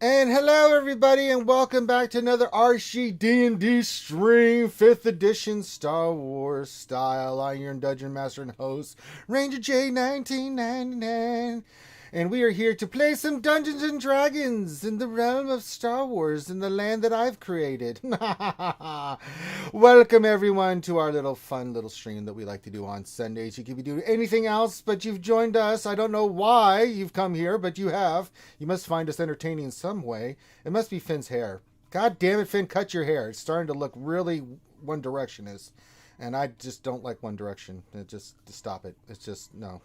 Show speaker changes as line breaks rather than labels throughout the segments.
And hello everybody and welcome back to another RC D&D stream, 5th edition Star Wars style. I'm your Dungeon Master and host, Ranger J 1999. And we are here to play some Dungeons and Dragons in the realm of Star Wars in the land that I've created. Welcome everyone to our little fun little stream that we like to do on Sundays. You could be doing anything else, but you've joined us. I don't know why you've come here, but you have. You must find us entertaining in some way. It must be Finn's hair. God damn it, Finn, cut your hair. It's starting to look really One Direction-ish. And I just don't like One Direction. Just stop it. It's just, no.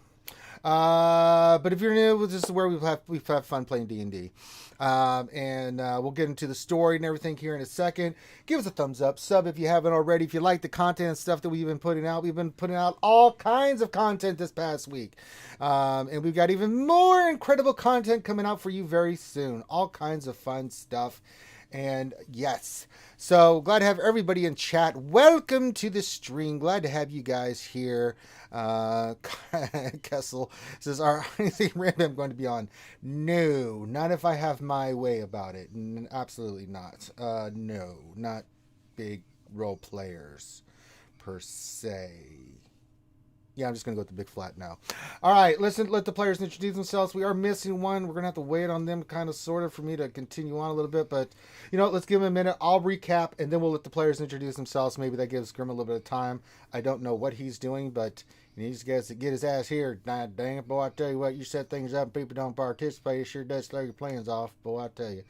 But if you're new, this is where we've had fun playing D&D. We'll get into the story and everything here in a second. Give us a thumbs up, sub if you haven't already. If you like the content and stuff that we've been putting out all kinds of content this past week. And we've got even more incredible content coming out for you very soon. All kinds of fun stuff. And yes, so glad to have everybody in chat. Welcome to the stream. Glad to have you guys here. Kessel says, are anything random going to be on? No, not if I have my way about it. Absolutely not. No, not big role players per se. Yeah, I'm just going to go with the big flat now. All right, let the players introduce themselves. We are missing one. We're going to have to wait on them kind of sort of for me to continue on a little bit. But, let's give them a minute. I'll recap, and then we'll let the players introduce themselves. Maybe that gives Grim a little bit of time. I don't know what he's doing, but he needs to get his ass here. Dang it, boy, I tell you what, you set things up and people don't participate. It sure does throw your plans off, boy, I tell you.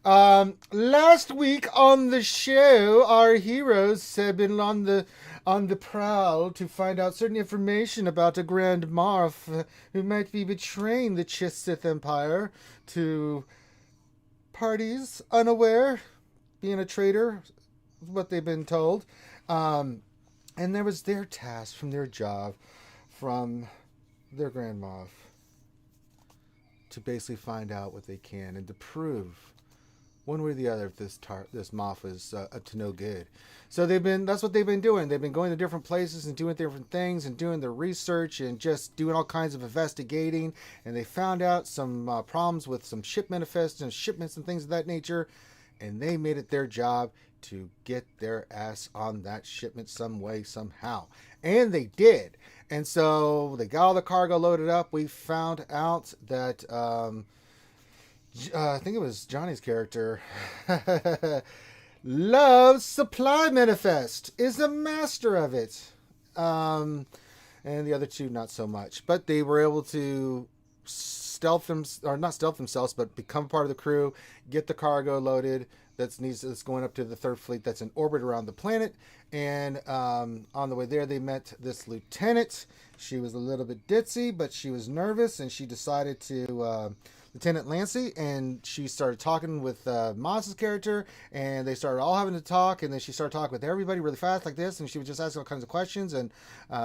Last week on the show, our heroes have been on the prowl to find out certain information about a Grand Moff who might be betraying the Sith Empire to parties unaware, being a traitor, what they've been told. And there was their task from their job, from their Grand Moff, to basically find out what they can and to prove one way or the other if this Moff is up to no good. So that's what they've been doing. They've been going to different places and doing different things and doing their research and just doing all kinds of investigating. And they found out some problems with some ship manifests and shipments and things of that nature. And they made it their job to get their ass on that shipment some way, somehow. And they did. And so they got all the cargo loaded up. We found out that I think it was Johnny's character, loves supply manifest, is a master of it. And the other two, not so much. But they were able to not stealth themselves, but become part of the crew, get the cargo loaded that's going up to the third fleet that's in orbit around the planet. And on the way there, they met this lieutenant. She was a little bit ditzy, but she was nervous, and she decided to Lieutenant Lancy, and she started talking with Moss's character, and they started all having to talk, and then she started talking with everybody really fast like this, and she would just ask all kinds of questions, and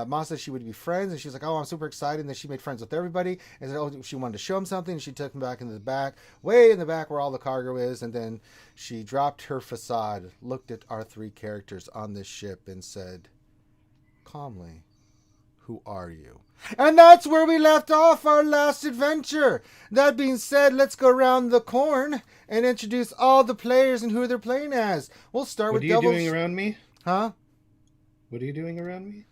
Moss said she would be friends, and she was like, oh, I'm super excited, and then she made friends with everybody, and said, oh, she wanted to show him something, and she took him back into the back, way in the back where all the cargo is, and then she dropped her facade, looked at our three characters on this ship, and said, calmly, who are you? And that's where we left off our last adventure. That being said, let's go around the corn and introduce all the players and who they're playing as. We'll start with Double.
What are you doing around me?
Huh?
What are you doing around me?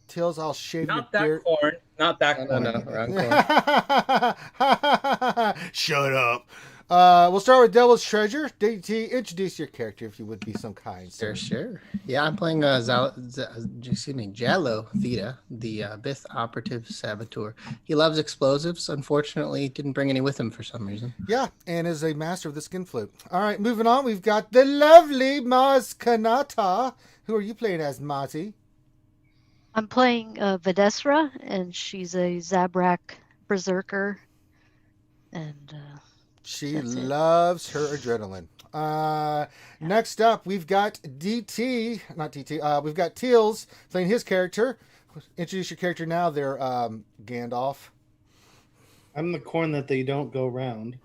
Tills, I'll shave
Not
your beard.
corn. Not that corn.
No, around corn.
Shut up. We'll start with Devil's Treasure. DT, introduce your character if you would be so kind.
Sure. Yeah, I'm playing Jallo Theta, the Bith operative saboteur. He loves explosives. Unfortunately, didn't bring any with him for some reason.
Yeah, and is a master of the skin flute. All right, moving on. We've got the lovely Maz Kanata. Who are you playing as, Mazi?
I'm playing Videsra, and she's a Zabrak berserker. And
she loves her adrenaline. Next up, we've got we've got Teals playing his character. Introduce your character now. They're Gandalf.
I'm the corn that they don't go round,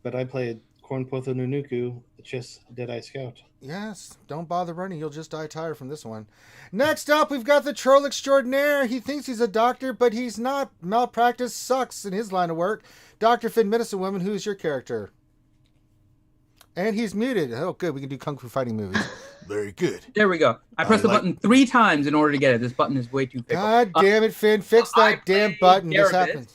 but I play Corn Potho Nunuku, the Chiss Deadeye Scout.
Yes, don't bother running. You'll just die tired from this one. Next up, we've got the Troll Extraordinaire. He thinks he's a doctor, but he's not. Malpractice sucks in his line of work. Dr. Finn, Medicine Woman, who's your character? And he's muted. Oh, good. We can do kung fu fighting movies. Very good.
There we go. I pressed the button 3 times in order to get it. This button is way too fickle.
God damn it, Finn. Fix that damn button. This happens.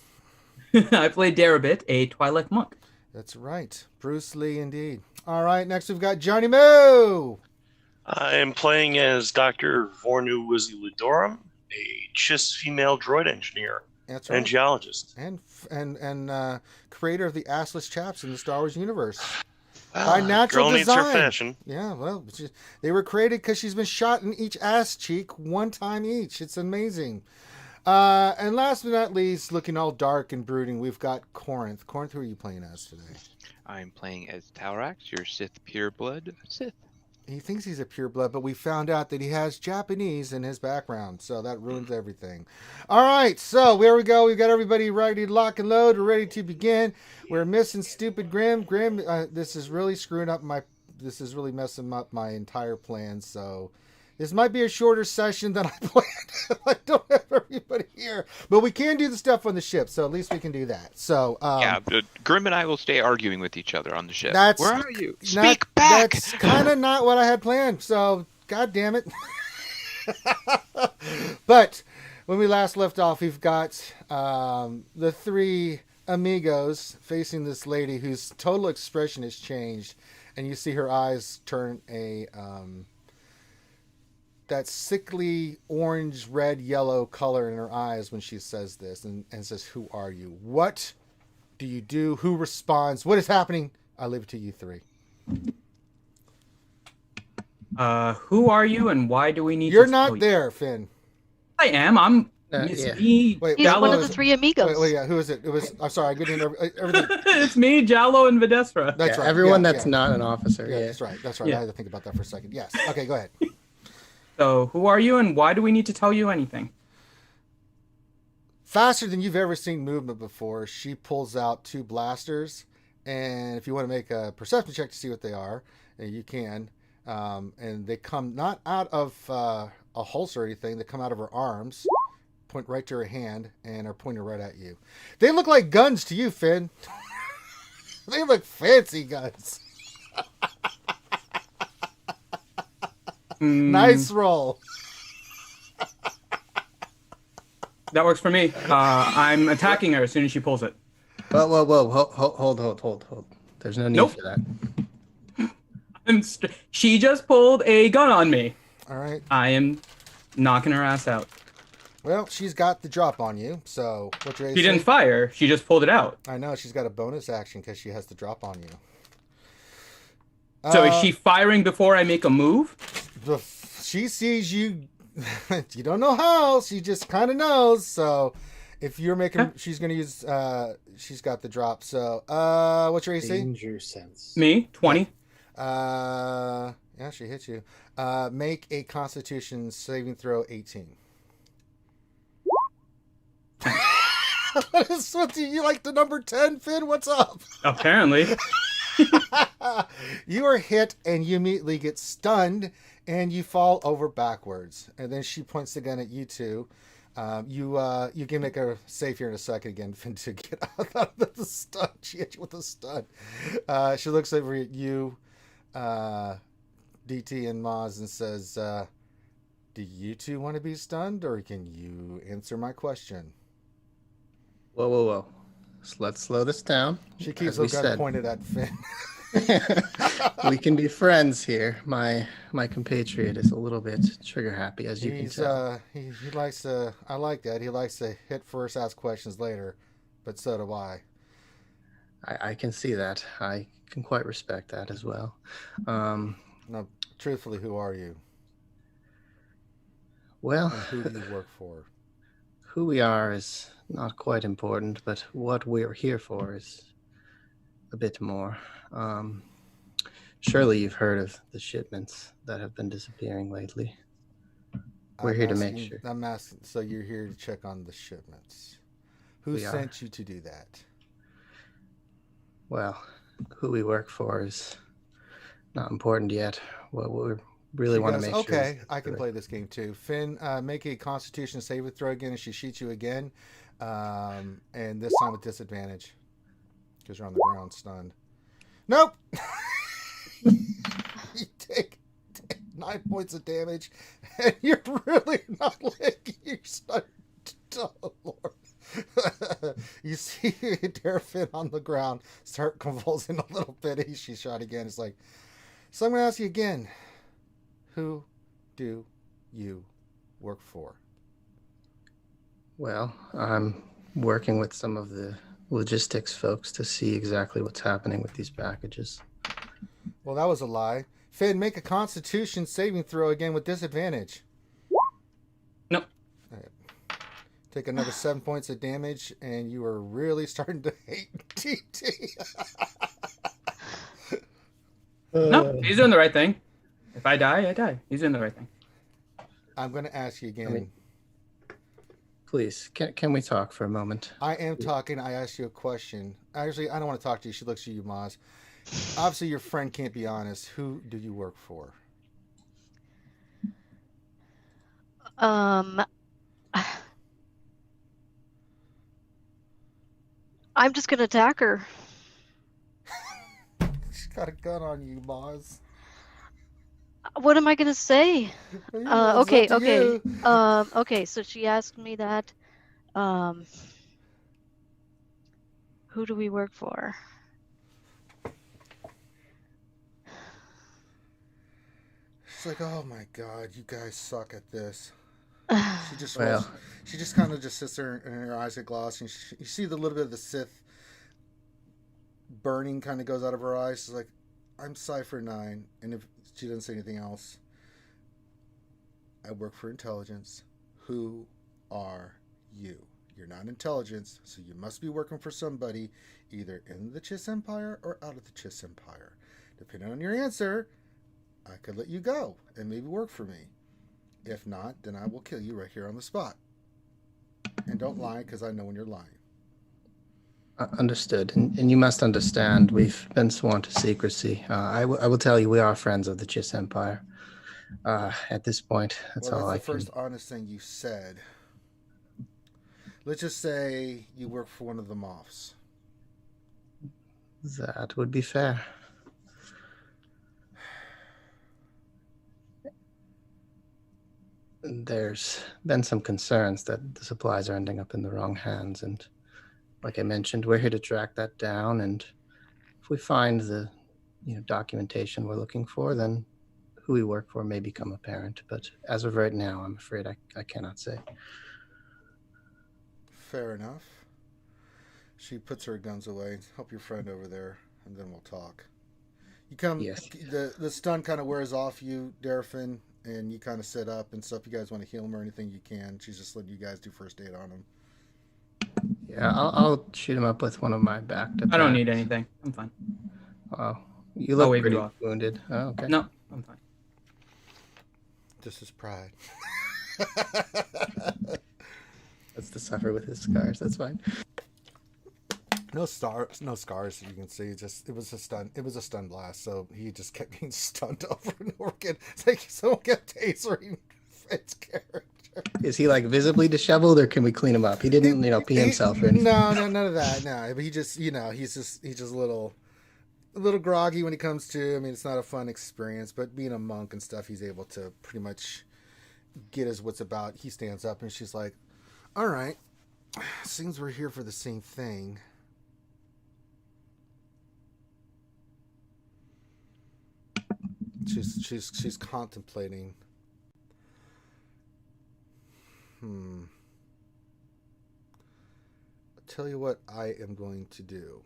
I played Darabit, a Twilight monk.
That's right. Bruce Lee, indeed. All right, next we've got Johnny Moo.
I am playing as Dr. Vornu Wiziludorum, a Chiss female droid engineer
That's right.
and geologist.
And creator of the assless chaps in the Star Wars universe. By natural
girl
design.
needs her fashion.
Yeah, well, they were created because she's been shot in each ass cheek 1 time each. It's amazing. And last but not least, looking all dark and brooding, we've got Corinth. Corinth, who are you playing as today?
I'm playing as Taurax, your Sith pureblood Sith.
He thinks he's a pureblood, but we found out that he has Japanese in his background, so that ruins everything. All right, so here we go. We've got everybody ready to lock and load. We're ready to begin. We're missing stupid Grim. Grim, this is really screwing up this is really messing up my entire plan, so this might be a shorter session than I planned. I don't have everybody here, but we can do the stuff on the ship, so at least we can do that. So
Yeah, but Grim and I will stay arguing with each other on the ship.
That's
Where are you?
not-
Speak back!
That's kind of not what I had planned, so god damn it. But when we last left off, we've got the 3 amigos facing this lady whose total expression has changed, and you see her eyes turn that sickly orange, red, yellow color in her eyes when she says this and says, "Who are you? What do you do? Who responds? What is happening?" I leave it to you 3.
Who are you and why do we need
You're
to
not
tell you?
there, Finn.
I am. I'm Miss
yeah.
me.
Wait,
He's
Jallo
one of
is-
the 3 amigos.
Wait, yeah, who is it? It was. I'm sorry, I couldn't hear everything.
It's me, Jallo, and Vedesra.
That's right.
Everyone
yeah,
that's
yeah.
not an officer.
Yeah,
Yeah.
that's right. That's right.
Yeah.
I had to think about that for a second. Yes. Okay, go ahead.
So, who are you and why do we need to tell you anything?
Faster than you've ever seen movement before, she pulls out 2 blasters, and if you want to make a perception check to see what they are, you can. And they come not out of a holster or anything. They come out of her arms, point right to her hand, and are pointing right at you. They look like guns to you, Finn. They look fancy guns. Nice roll.
That works for me. I'm attacking her as soon as she pulls it.
Whoa. Hold. There's no need
Nope.
for that.
She just pulled a gun on me.
All right.
I am knocking her ass out.
Well, she's got the drop on you, so what's your AC?
She didn't fire. She just pulled it out.
I know, she's got a bonus action because she has the drop on you.
So is she firing before I make a move?
She sees you. You don't know how. She just kind of knows. So if you're making, she's going to use, she's got the drop. So what's your AC?
Danger sense.
Me? 20?
Yeah, she hits you. Make a Constitution saving throw 18. What is with you? You like the number 10, Finn? What's up?
Apparently.
You are hit and you immediately get stunned and you fall over backwards. And then she points the gun at you 2. You can make a save here in a second again, Finn, to get out of the stun. She hit you with a stun. She looks over at you, DT and Maz, and says, do you 2 want to be stunned, or can you answer my question?
Whoa. So let's slow this down.
She keeps
As we
looking
said.
pointed at Finn.
We can be friends here. My compatriot is a little bit trigger happy, as you can tell.
He likes to. I like that. He likes to hit first, ask questions later, but so do I.
I can see that. I can quite respect that as well.
No, truthfully, who are you?
Well,
And who do you work for?
who we are is not quite important, but what we're here for is a bit more. Surely you've heard of the shipments that have been disappearing lately. We're here to make sure.
I'm asking. So you're here to check on the shipments. Who
We are.
sent you to do that?
Well, who we work for is not important yet. What we really
She
want to
goes,
make sure.
okay, I can play this game too. Finn, make a Constitution saving throw again, and she shoots you again, and this time with disadvantage because you're on the ground, stunned. Nope. You take 9 points of damage, and you're really not letting you stunned. Oh, Lord. You see Finn on the ground start convulsing a little bit. She's shot again. It's like, so I'm going to ask you again. Who do you work for?
Well, I'm working with some of the logistics folks to see exactly what's happening with these packages.
Well, that was a lie. Finn, make a Constitution saving throw again with disadvantage.
No.
Take another 7 points of damage, and you are really starting to hate TT.
No, he's doing the right thing. If I die, I die. He's doing the right thing.
I'm going to ask you again.
Please, can we talk for a moment?
I am talking. I asked you a question. Actually, I don't want to talk to you. She looks at you, Maz. Obviously, your friend can't be honest. Who do you work for?
I'm just gonna attack her.
She's got a gun on you, Maz.
What am I gonna say?
It's up to you.
Okay. So she asked me that. Who do we work for?
She's like, oh my god, you guys suck at this. She just
Well.
she just kind of just sits there and her eyes get glossy, and you see the little bit of the Sith burning kind of goes out of her eyes. She's like, I'm Cypher 9, and if she doesn't say anything else, I work for intelligence. Who are you? You're not intelligence, so you must be working for somebody either in the Chiss Empire or out of the Chiss Empire. Depending on your answer, I could let you go and maybe work for me. If not, then I will kill you right here on the spot. And don't lie, because I know when you're lying.
Understood. And you must understand, we've been sworn to secrecy. I will tell you, we are friends of the Chiss Empire. At this point, that's all I
the
can.
first honest thing you said. Let's just say you work for one of the Moffs.
That would be fair. There's been some concerns that the supplies are ending up in the wrong hands, and like I mentioned, we're here to track that down, and if we find the documentation we're looking for, then who we work for may become apparent. But as of right now, I'm afraid I cannot say.
Fair enough. She puts her guns away. Help your friend over there, and then we'll talk. You come.
Yes.
The stun kind of wears off you, Darafin, and you kind of sit up and stuff. You guys want to heal him or anything you can. She's just letting you guys do first aid on him.
Yeah, I'll shoot him up with one of my backed up.
I don't need anything. I'm fine.
Oh, you look
wave
pretty
you off.
wounded. Oh, okay.
No, I'm fine.
This is pride.
That's to suffer with his scars. That's fine.
No scars. As you can see. It was a stun. It was a stun blast. So he just kept getting stunned over and over again. It's like someone kept tasering Fred's character.
Is he like visibly disheveled, or can we clean him up? He didn't, pee himself or anything.
No, none of that. No, but he just, he's just a little groggy when he comes to. I mean, it's not a fun experience, but being a monk and stuff, he's able to pretty much get his wits about. He stands up and she's like, "All right, seems we're here for the same thing." She's contemplating. I'll tell you what I am going to do.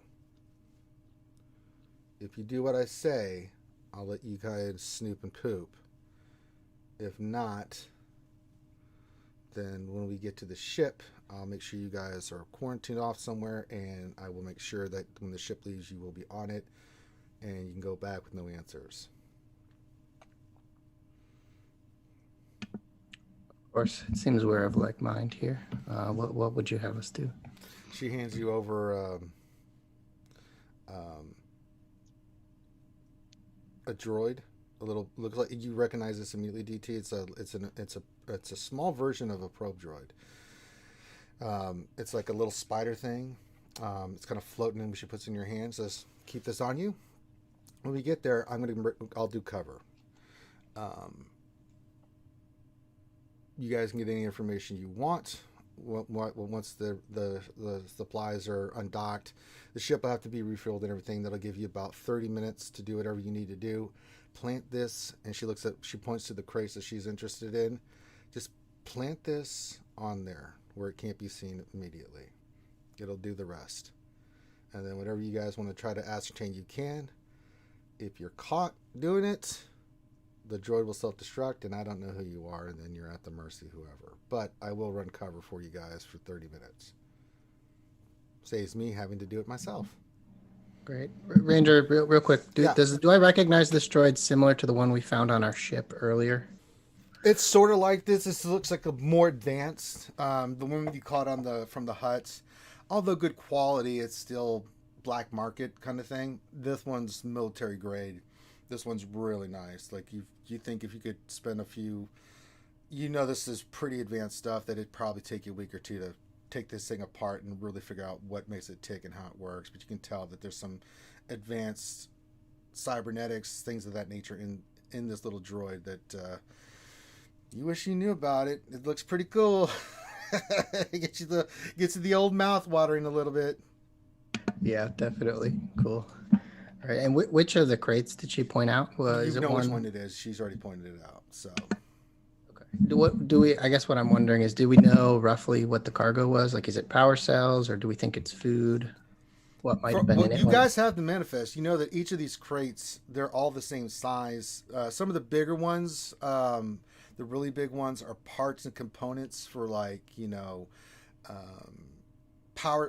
If you do what I say, I'll let you guys snoop and poop. If not, then when we get to the ship, I'll make sure you guys are quarantined off somewhere, and I will make sure that when the ship leaves, you will be on it, and you can go back with no answers.
Of course, it seems we're of like mind here. What would you have us do?
She hands you over a droid. A little looks like you recognize this immediately. DT. It's a small version of a probe droid. It's like a little spider thing. It's kind of floating in, which she puts in your hand. Says, "Keep this on you." When we get there, I'll do cover. You guys can get any information you want. Once the supplies are undocked, the ship will have to be refilled and everything. That'll give you about 30 minutes to do whatever you need to do. Plant this, and she points to the crates that she's interested in. Just plant this on there where it can't be seen immediately. It'll do the rest. And then whatever you guys want to try to ascertain, you can. If you're caught doing it, the droid will self-destruct, and I don't know who you are, and then you're at the mercy of whoever. But I will run cover for you guys for 30 minutes. Saves me having to do it myself.
Great. Ranger, real quick,
Yeah.
do I recognize this droid similar to the one we found on our ship earlier?
It's sort of like this. This looks like a more advanced. The one you caught from the huts, although good quality, it's still black market kind of thing. This one's military grade. This one's really nice. Like you think if you could spend a few, this is pretty advanced stuff that it'd probably take you a week or two to take this thing apart and really figure out what makes it tick and how it works. But you can tell that there's some advanced cybernetics, things of that nature in this little droid that you wish you knew about it. It looks pretty cool. Gets you the old mouth watering a little bit.
Yeah, definitely. Cool. All right, and which of the crates did she point out?
You know which one it is. She's already pointed it out. So,
okay. I guess what I'm wondering is, do we know roughly what the cargo was? Like, is it power cells, or do we think it's food? What might have been in it?
You guys have the manifest. You know that each of these crates, they're all the same size. Some of the bigger ones, the really big ones, are parts and components for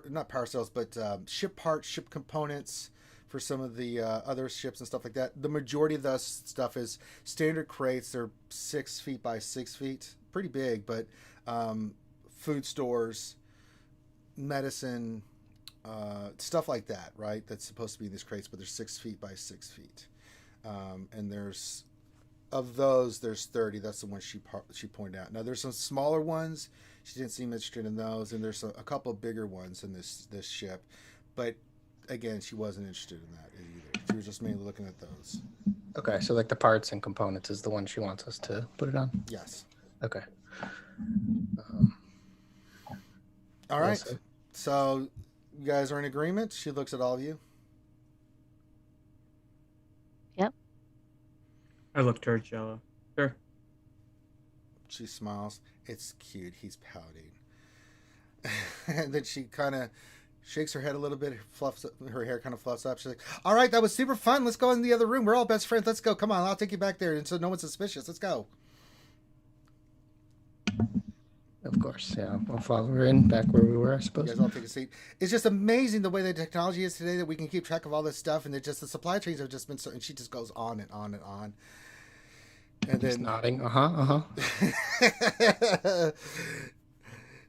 not power cells, but ship parts, ship components for some of the other ships and stuff like that. The majority of the stuff is standard crates. They're 6 feet by 6 feet, pretty big, but food stores, medicine, stuff like that, right? That's supposed to be in these crates, but they're 6 feet by 6 feet. And there's 30. That's the one she pointed out. Now there's some smaller ones. She didn't seem interested in those, and there's a couple of bigger ones in this ship, but again, she wasn't interested in that either. She was just mainly looking at those.
Okay, so like the parts and components is the one she wants us to put it on?
Yes.
Okay.
All right. So you guys are in agreement? She looks at all of you.
Yep.
I look towards Yellow. Sure.
She smiles. It's cute. He's pouting. And then she kind of shakes her head a little bit, her hair kind of fluffs up. She's like, all right, that was super fun. Let's go in the other room. We're all best friends. Let's go. Come on, I'll take you back there. And so no one's suspicious. Let's go.
Of course, yeah. We'll follow her in back where we were, I
You
suppose.
guys all take a seat. It's just amazing the way the technology is today that we can keep track of all this stuff. And the supply chains have just been so, and she just goes on and on and on. And
Just
then
nodding.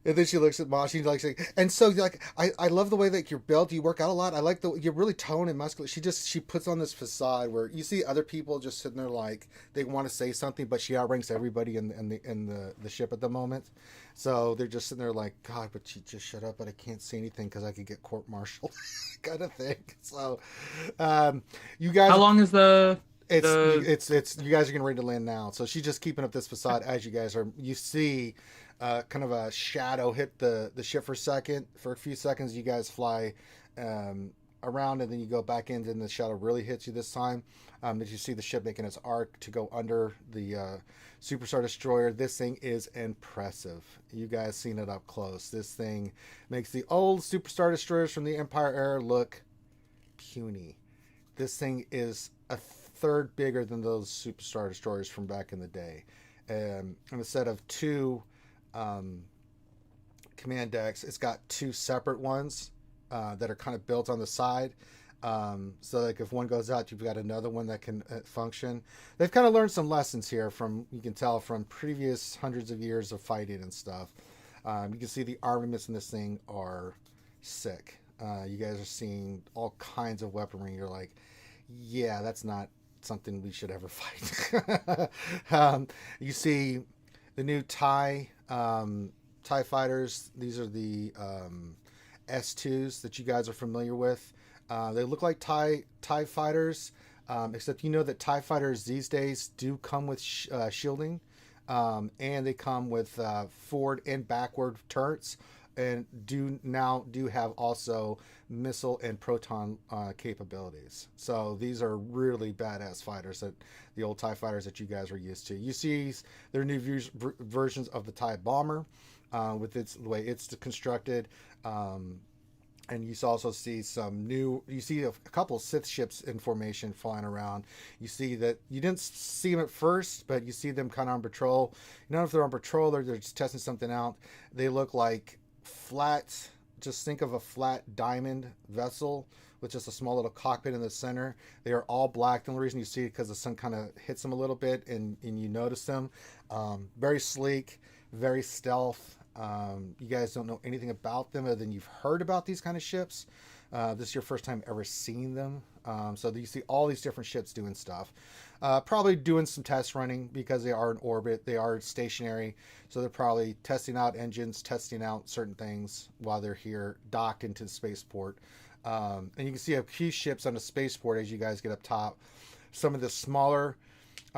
And then she looks at Ma. She's like, and so like, I love the way that you're built. You work out a lot. I like you're really toned and muscular. She puts on this facade where you see other people just sitting there like they want to say something, but she outranks everybody in the ship at the moment. So they're just sitting there like, God, but she just shut up. But I can't say anything because I could get court-martialed, kind of thing. So, you guys.
How long is the?
It's you guys are getting ready to land now. So she's just keeping up this facade as you guys are. You see. Kind of a shadow hit the ship for a few seconds. You guys fly around, and then you go back in, and the shadow really hits you this time. As you see the ship making its arc to go under the Superstar Destroyer. This thing is impressive. You guys seen it up close. This thing makes the old Superstar Destroyers from the Empire era look puny. This thing is a third bigger than those Superstar Destroyers from back in the day. And instead of two command decks, it's got two separate ones that are kind of built on the side, so like if one goes out, you've got another one that can function. They've kind of learned some lessons here you can tell from previous hundreds of years of fighting and stuff. You can see the armaments in this thing are sick. You guys are seeing all kinds of weaponry. You're like, yeah, that's not something we should ever fight. You see the new TIE fighters. These are the S2s that you guys are familiar with. They look like TIE fighters, except you know that TIE fighters these days do come with shielding, and they come with forward and backward turrets, and do have also missile and proton capabilities. So these are really badass fighters, that the old TIE fighters that you guys are used to. You see their new versions of the TIE bomber, with the way it's constructed. And you also see you see a couple Sith ships in formation flying around. You see that you didn't see them at first, but you see them kind of on patrol. You don't know if they're on patrol or they're just testing something out. They look like flat, just think of a flat diamond vessel with just a small little cockpit in the center. They are all black. The only reason you see it because the sun kind of hits them a little bit, and you notice them. Very sleek, very stealth. You guys don't know anything about them other than you've heard about these kind of ships. This is your first time ever seeing them. So you see all these different ships doing stuff. Probably doing some test running because they are in orbit. They are stationary. So they're probably testing out engines, testing out certain things while they're here docked into the spaceport. And you can see a few ships on the spaceport as you guys get up top. Some of the smaller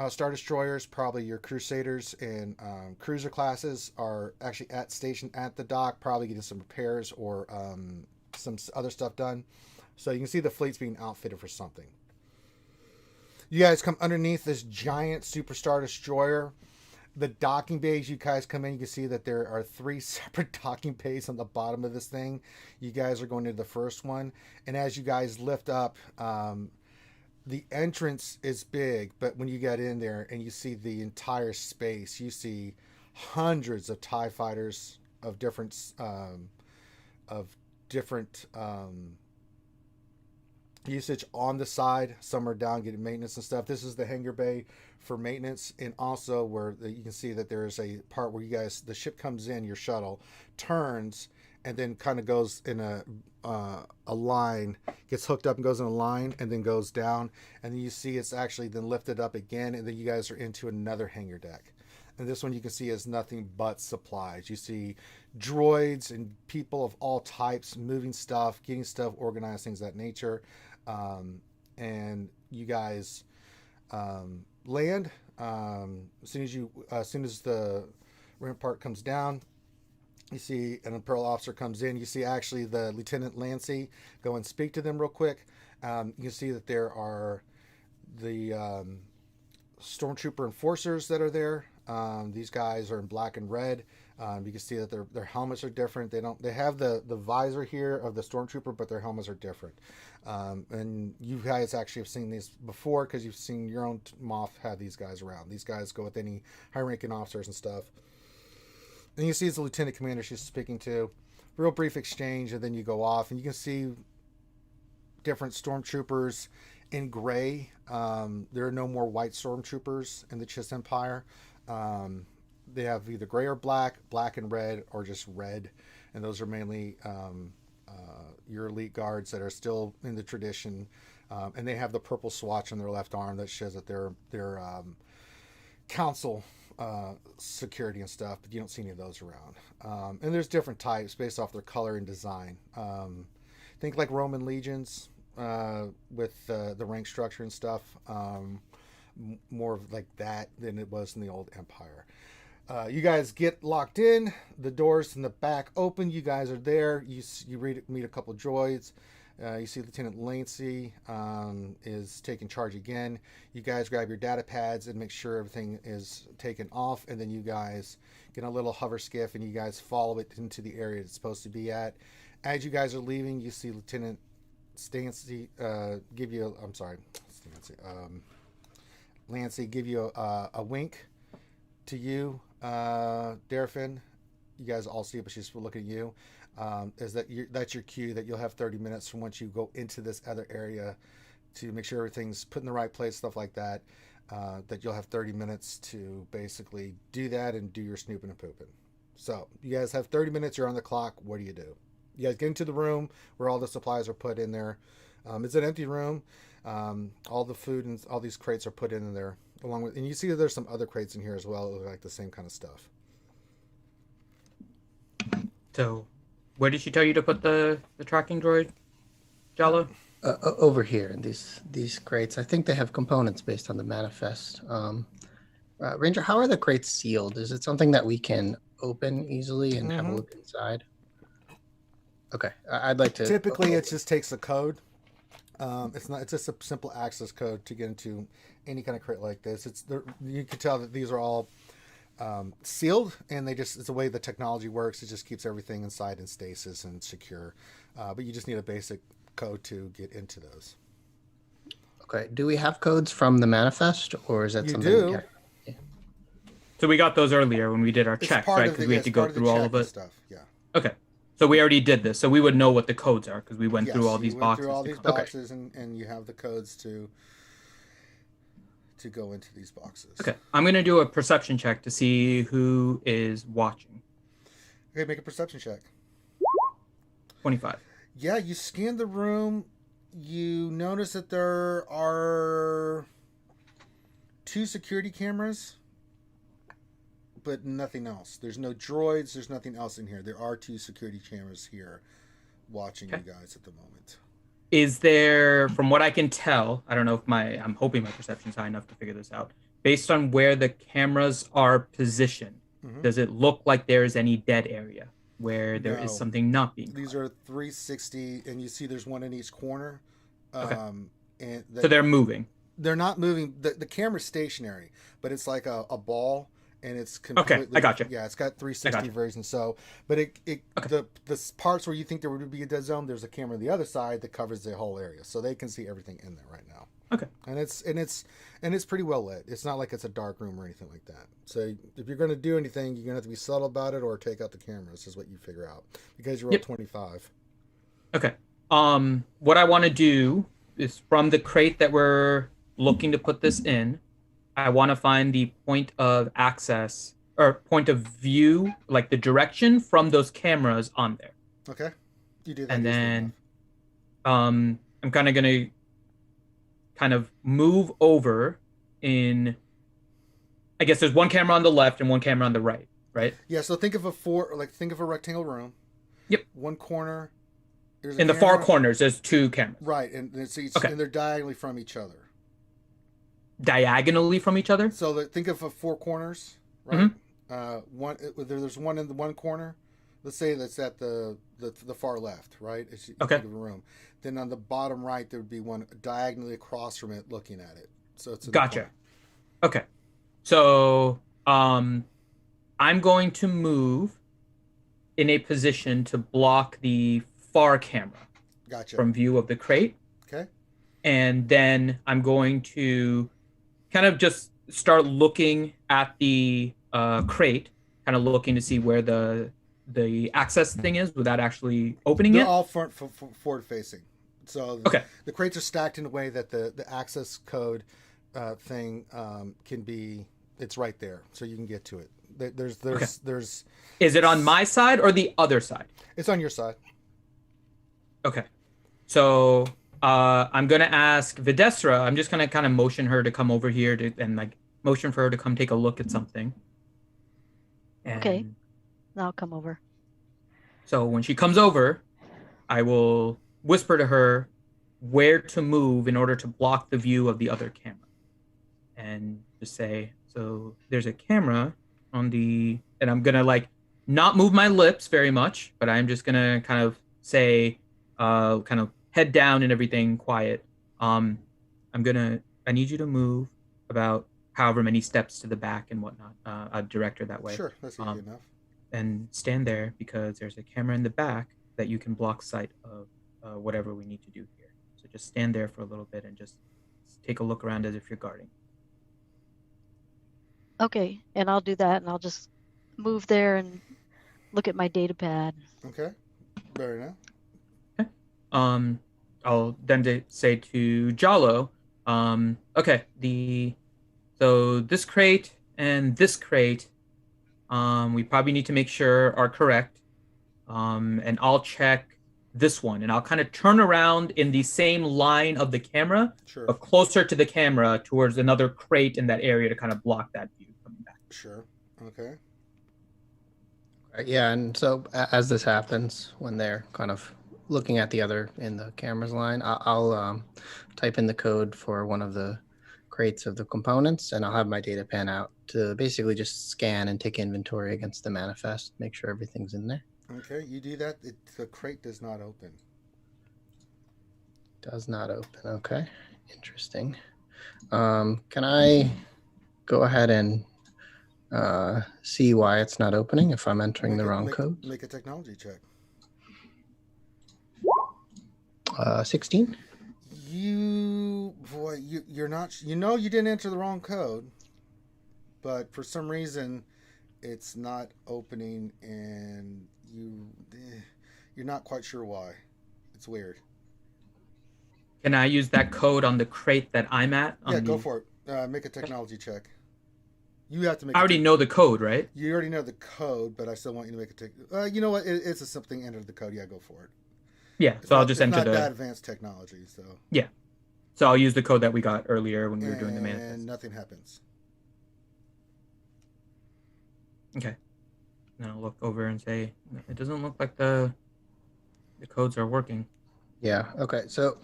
Star Destroyers, probably your Crusaders and cruiser classes, are actually stationed at the dock, probably getting some repairs or some other stuff done. So you can see the fleet's being outfitted for something. You guys come underneath this giant Super Star Destroyer. The docking bays, you guys come in, you can see that there are 3 separate docking bays on the bottom of this thing. You guys are going to the first one. And as you guys lift up, the entrance is big, but when you get in there and you see the entire space, you see hundreds of TIE fighters of different usage on the side. Some are down getting maintenance and stuff. This is the hangar bay for maintenance, and also where you can see that there is a part where the ship comes in, your shuttle turns, and then kind of goes in a line, gets hooked up and goes in a line, and then goes down, and then you see it's actually then lifted up again, and then you guys are into another hangar deck. And this one you can see is nothing but supplies. You see droids and people of all types moving stuff, getting stuff organized, things of that nature. And you guys land. As soon as the rampart comes down, you see an Imperial officer comes in. You see actually the Lieutenant Lancy go and speak to them real quick. You can see that there are the Stormtrooper Enforcers that are there. These guys are in black and red. You can see that their helmets are different. They have the visor here of the Stormtrooper, but their helmets are different. And you guys actually have seen these before because you've seen your own Moff have these guys around. These guys go with any high-ranking officers and stuff. And you see it's the lieutenant commander she's speaking to. Real brief exchange, and then you go off, and you can see different stormtroopers in gray. There are no more white stormtroopers in the Chiss Empire. They have either gray or black, black and red, or just red. And those are mainly your elite guards that are still in the tradition. And they have the purple swatch on their left arm that shows that they're council security and stuff, but you don't see any of those around. And there's different types based off their color and design. Think like Roman legions with the rank structure and stuff. More of like that than it was in the old Empire. You guys get locked in. The doors in the back open. You guys are there. You meet a couple droids. You see Lieutenant Lancy is taking charge again. You guys grab your data pads and make sure everything is taken off, and then you guys get a little hover skiff and you guys follow it into the area it's supposed to be at. As you guys are leaving, you see Lieutenant Lancy give you a wink to you, Darfin. You guys all see it, but she's looking at you. That's your cue that you'll have 30 minutes from once you go into this other area to make sure everything's put in the right place, stuff like that. That you'll have 30 minutes to basically do that and do your snooping and pooping. So you guys have 30 minutes. You're on the clock. What do? You guys get into the room where all the supplies are put in there. It's an empty room. All the food and all these crates are put in there, along with, and you see that there's some other crates in here as well, that look like the same kind of stuff.
So, where did she tell you to put the tracking droid, Jalo?
Over here in these crates. I think they have components based on the manifest. Ranger, how are the crates sealed? Is it something that we can open easily and have a look inside? Okay, I'd like to.
Typically, it just takes a code. It's just a simple access code to get into any kind of crate like this. You can tell that these are all sealed, and it's the way the technology works. It just keeps everything inside in stasis and secure. But you just need a basic code to get into those.
Okay. Do we have codes from the manifest, or is that
You
something?
do.
So we got those earlier when we did our checks, right? Because we had to go through all of it.
Stuff. Yeah.
Okay. So we already did this, so we would know what the codes are because we went
Yes,
through all these
you went
boxes.
through all these
Okay.
boxes, and you have the codes to go into these boxes.
Okay. I'm gonna do a perception check to see who is watching.
Okay, make a perception check.
25.
Yeah, you scan the room. You notice that there are 2 security cameras, but nothing else. There's no droids. There's nothing else in here. There are 2 security cameras here watching you guys at the moment.
Is there, from what I can tell, I don't know if I'm hoping my perception's high enough to figure this out. Based on where the cameras are positioned, does it look like there is any dead area where there is something not being
These
caught?
are 360, and you see there's one in each corner.
Okay.
And
So they're moving.
They're not moving. The camera's stationary, but it's like a ball, and it's completely.
Okay, I got you.
Yeah, it's got 360 version. So, but the parts where you think there would be a dead zone, there's a camera on the other side that covers the whole area, so they can see everything in there right now.
Okay.
And it's pretty well lit. It's not like it's a dark room or anything like that. So if you're going to do anything, you're going to have to be subtle about it or take out the cameras. Is what you figure out because you're at 25.
Okay. What I want to do is from the crate that we're looking to put this in, I want to find the point of access or point of view, like the direction from those cameras on there.
Okay. You do that.
And
easily
then,
enough.
I'm kind of gonna move over in. I guess there's one camera on the left and one camera on the right, right?
Yeah. So think of a rectangle room.
Yep.
One corner. There's
In the far corners, there's 2 cameras.
Right, and and they're diagonally from each other.
Diagonally from each other?
So think of 4 corners, right? There's one in the one corner. Let's say that's at the far left, right?
Okay.
Think of a room. Then on the bottom right, there would be one diagonally across from it, looking at it. So it's in the
Gotcha.
corner.
Okay. So I'm going to move in a position to block the far camera
Gotcha.
from view of the crate.
Okay.
And then I'm going to kind of just start looking at the crate, kind of looking to see where the access thing is without actually opening
They're
it.
all forward facing. So
Okay.
the crates are stacked in a way that the access code thing can be. It's right there, so you can get to it. There's.
Is it on my side or the other side?
It's on your side.
Okay. So I'm going to ask Videsra, I'm just going to kind of motion her to come over here and motion for her to come take a look at something. And
Okay. I'll come over.
So when she comes over, I will whisper to her where to move in order to block the view of the other camera. And just say, so there's a camera on and I'm going to not move my lips very much, but I'm just going to kind of say, kind of head down and everything quiet. I need you to move about however many steps to the back and whatnot. I'll direct her that way.
Sure, that's easy enough.
And stand there because there's a camera in the back that you can block sight of whatever we need to do here. So just stand there for a little bit and just take a look around as if you're guarding.
Okay, and I'll do that, and I'll just move there and look at my data pad.
Okay. Very nice.
I'll then say to Jalo, okay, so this crate and this crate, we probably need to make sure are correct. And I'll check this one, and I'll kind of turn around in the same line of the camera,
Sure.
but closer to the camera towards another crate in that area to kind of block that view coming back.
Sure. Okay.
Yeah, and so as this happens, when they're kind of looking at the other in the camera's line, I'll type in the code for one of the crates of the components, and I'll have my data pan out to basically just scan and take inventory against the manifest, make sure everything's in there.
Okay, you do that. The crate does not open.
Does not open. Okay, interesting. Can I go ahead and see why it's not opening if I'm entering the wrong code?
Make a technology check.
16.
You're not. You know you didn't enter the wrong code, but for some reason, it's not opening, and you're not quite sure why. It's weird.
Can I use that code on the crate that I'm at?
Yeah, go for it. Make a technology check. You have to make.
I already know the code, right?
You already know the code, but I still want you to make a tech. You know what? It's a something. Enter the code. Yeah, go for it.
Yeah, so I'll just enter
not
the
that advanced technology. So
yeah, so I'll use the code that we got earlier when we were doing the manifest.
And nothing happens.
Okay. Then I'll look over and say it doesn't look like the codes are working.
Yeah. Okay. So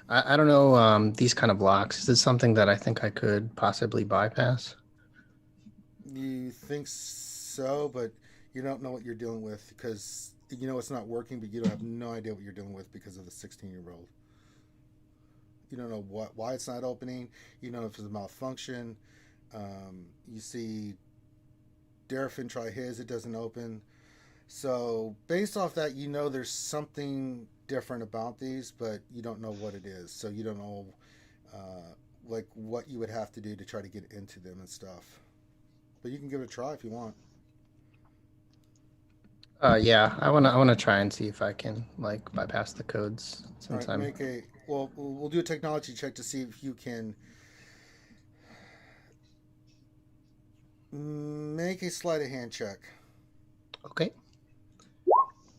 I don't know these kind of blocks. Is this something that I think I could possibly bypass?
You think so, but you don't know what you're dealing with because you know it's not working, but you don't have no idea what you're dealing with because of the 16-year-old. You don't know why it's not opening. You don't know if it's a malfunction. You see Darafin try his, it doesn't open. So based off that, you know there's something different about these, but you don't know what it is. So you don't know like what you would have to do to try to get into them and stuff. But you can give it a try if you want.
Yeah, I wanna try and see if I can like bypass the codes since
All right, we'll do a technology check to see if you can make a sleight of hand check.
Okay.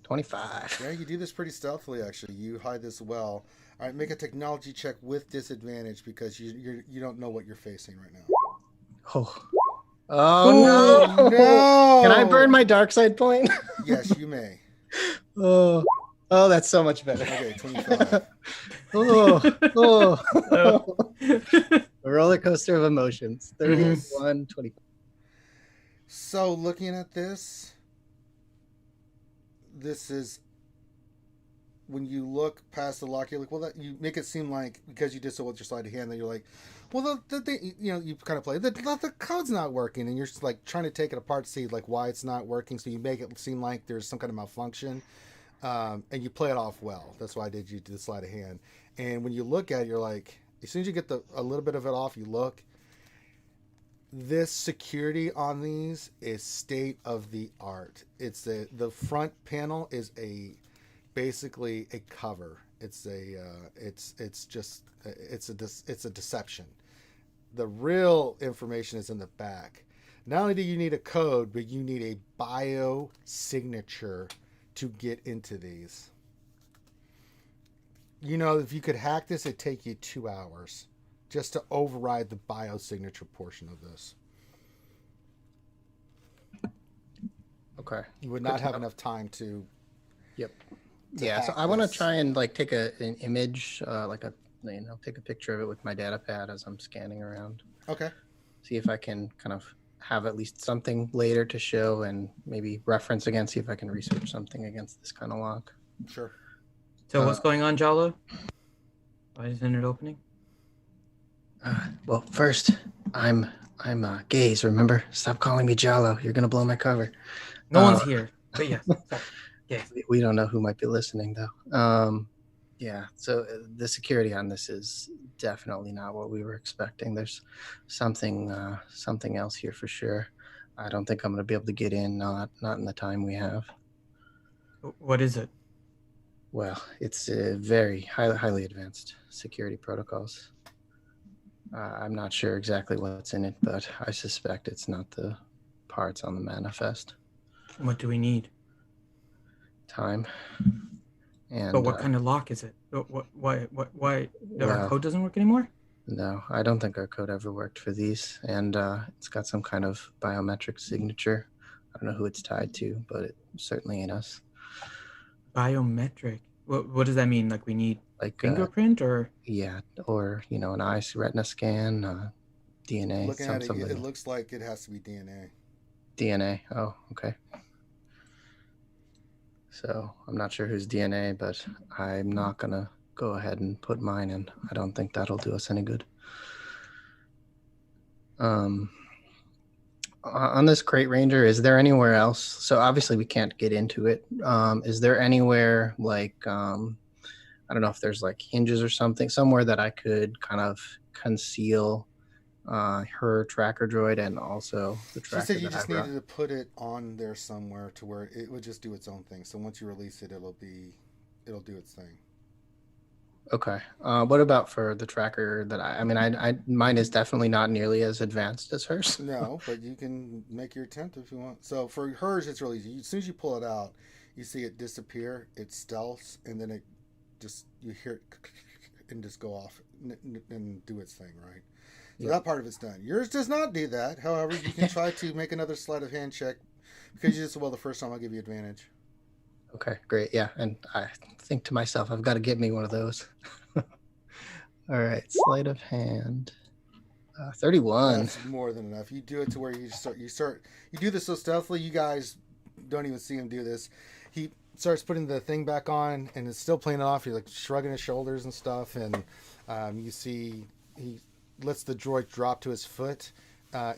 25.
Yeah, you do this pretty stealthily. Actually, you hide this well. All right, make a technology check with disadvantage because you don't know what you're facing right now.
Oh no!
No!
Can I burn my dark side point?
Yes, you may.
Oh, that's so much better.
Okay, 25.
A roller coaster of emotions. 31, 25.
So looking at this is when you look past the lock, you're like, well, that you make it seem like because you did so with your sleight of hand that you're like, well, you kind of play the code's not working, and you're just like trying to take it apart to see like why it's not working. So you make it seem like there's some kind of malfunction, and you play it off well. That's why I did you do the sleight of hand. And when you look at it, you're like, as soon as you get a little bit of it off, you look. This security on these is state of the art. It's the front panel is basically a cover. It's a deception. The real information is in the back. Not only do you need a code, but you need a bio signature to get into these. You know, if you could hack this, it'd take you 2 hours just to override the bio signature portion of this.
Okay.
You would not have enough time to.
Yep. Yeah, so I want to try and like take an image, take a picture of it with my data pad as I'm scanning around.
Okay.
See if I can kind of have at least something later to show and maybe reference again, see if I can research something against this kind of lock.
Sure.
So what's going on, Jalo? Why isn't it opening?
Well, first, I'm Gaze, remember? Stop calling me Jalo. You're going to blow my cover.
No one's here. But yes. Yeah.
We don't know who might be listening, though. Yeah, so the security on this is definitely not what we were expecting. There's something else here for sure. I don't think I'm going to be able to get in, not in the time we have.
What is it?
Well, it's very highly advanced security protocols. I'm not sure exactly what's in it, but I suspect it's not the parts on the manifest.
What do we need?
Time. And
But what kind of lock is it? Why our
well,
code doesn't work anymore?
no, I don't think our code ever worked for these. And it's got some kind of biometric signature. I don't know who it's tied to, but it certainly ain't us.
Biometric. What does that mean? Like we need
Like
fingerprint or?
yeah, or an eye retina scan, DNA.
Looking at it,
something.
it looks like it has to be DNA.
DNA. Oh, okay. So I'm not sure whose DNA, but I'm not gonna go ahead and put mine in. I don't think that'll do us any good. On this crate ranger, is there anywhere else? So obviously we can't get into it. Is there anywhere like I don't know if there's like hinges or something, somewhere that I could kind of conceal her tracker droid and also the
She
tracker
said you
that
just
I brought?
needed to put it on there somewhere to where it would just do its own thing. So once you release it, it'll do its thing.
Okay. What about for the tracker that I mean, mine is definitely not nearly as advanced as hers.
No, but you can make your attempt if you want. So for hers, it's really easy. As soon as you pull it out, you see it disappear. It stealths, and then you hear it and just go off and do its thing, right? So that part of it's done. Yours does not do that. However, you can try to make another sleight of hand check because you did so well the first time. I'll give you advantage.
Okay, great. Yeah, and I think to myself, I've got to get me one of those. All right, sleight of hand. 31.
That's more than enough. You do it to where you do this so stealthily. You guys don't even see him do this. He starts putting the thing back on and is still playing it off. He's like shrugging his shoulders and stuff, and you see he lets the droid drop to his foot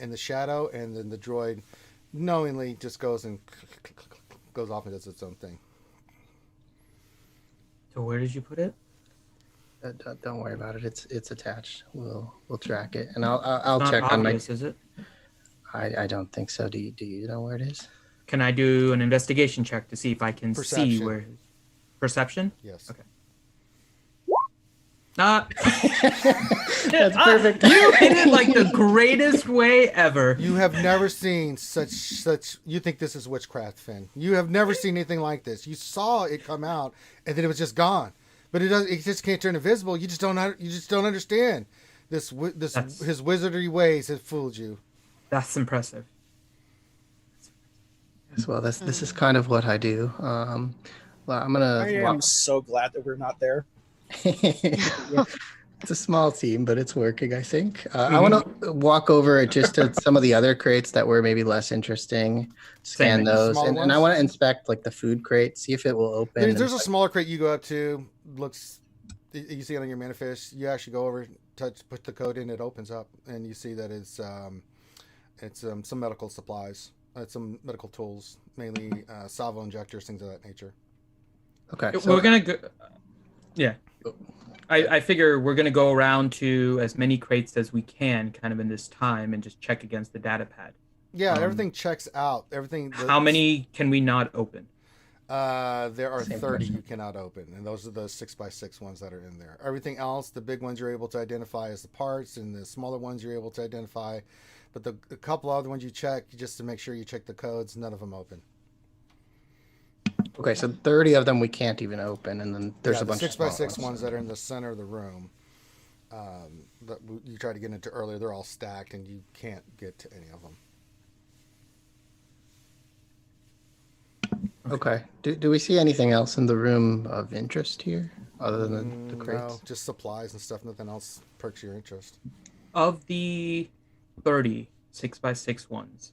in the shadow, and then the droid knowingly just goes off and does its own thing.
So where did you put it?
Don't worry about it. It's attached. We'll track it, and I'll
Not
check
obvious,
on my.
is it?
I don't think so. Do you know where it is?
Can I do an investigation check to see if I can see
Perception.
where? Perception?
Yes.
Okay.
That's perfect.
You hit it like the greatest way ever.
You have never seen such. You think this is witchcraft, Finn? You have never seen anything like this. You saw it come out, and then it was just gone. But it does. It just can't turn invisible. You just don't understand this. His wizardry ways have fooled you.
That's impressive.
Well, this is kind of what I do. Well, I'm gonna.
I am so glad that we're not there.
Yeah, it's a small team, but it's working, I think. I want to walk over just to some of the other crates that were maybe less interesting, scan
Same.
those,
Smaller
and I
ones?
want to inspect like the food crate, see if it will open.
There's a smaller crate you go up to. Looks. You see it on your manifest. You actually go over, put the code in. It opens up, and you see that it's some medical supplies. Some medical tools, mainly salvo injectors, things of that nature.
Okay,
We're gonna go. Yeah. I figure we're gonna go around to as many crates as we can, kind of in this time, and just check against the data pad.
Yeah, everything checks out. Everything.
How many can we not open?
There are
Same
30
question.
you cannot open, and those are the 6x6 ones that are in there. Everything else, the big ones you're able to identify as the parts, and the smaller ones you're able to identify. But the couple other ones you check, just to make sure you check the codes, none of them open.
Okay, so 30 of them we can't even open, and then there's
Yeah,
a bunch
the
of small
6x6 ones that are in the center of the room that you tried to get into earlier, they're all stacked, and you can't get to any of them.
Okay. Do we see anything else in the room of interest here other than the crates?
No, just supplies and stuff. Nothing else perks your interest.
Of the 30 6x6 ones,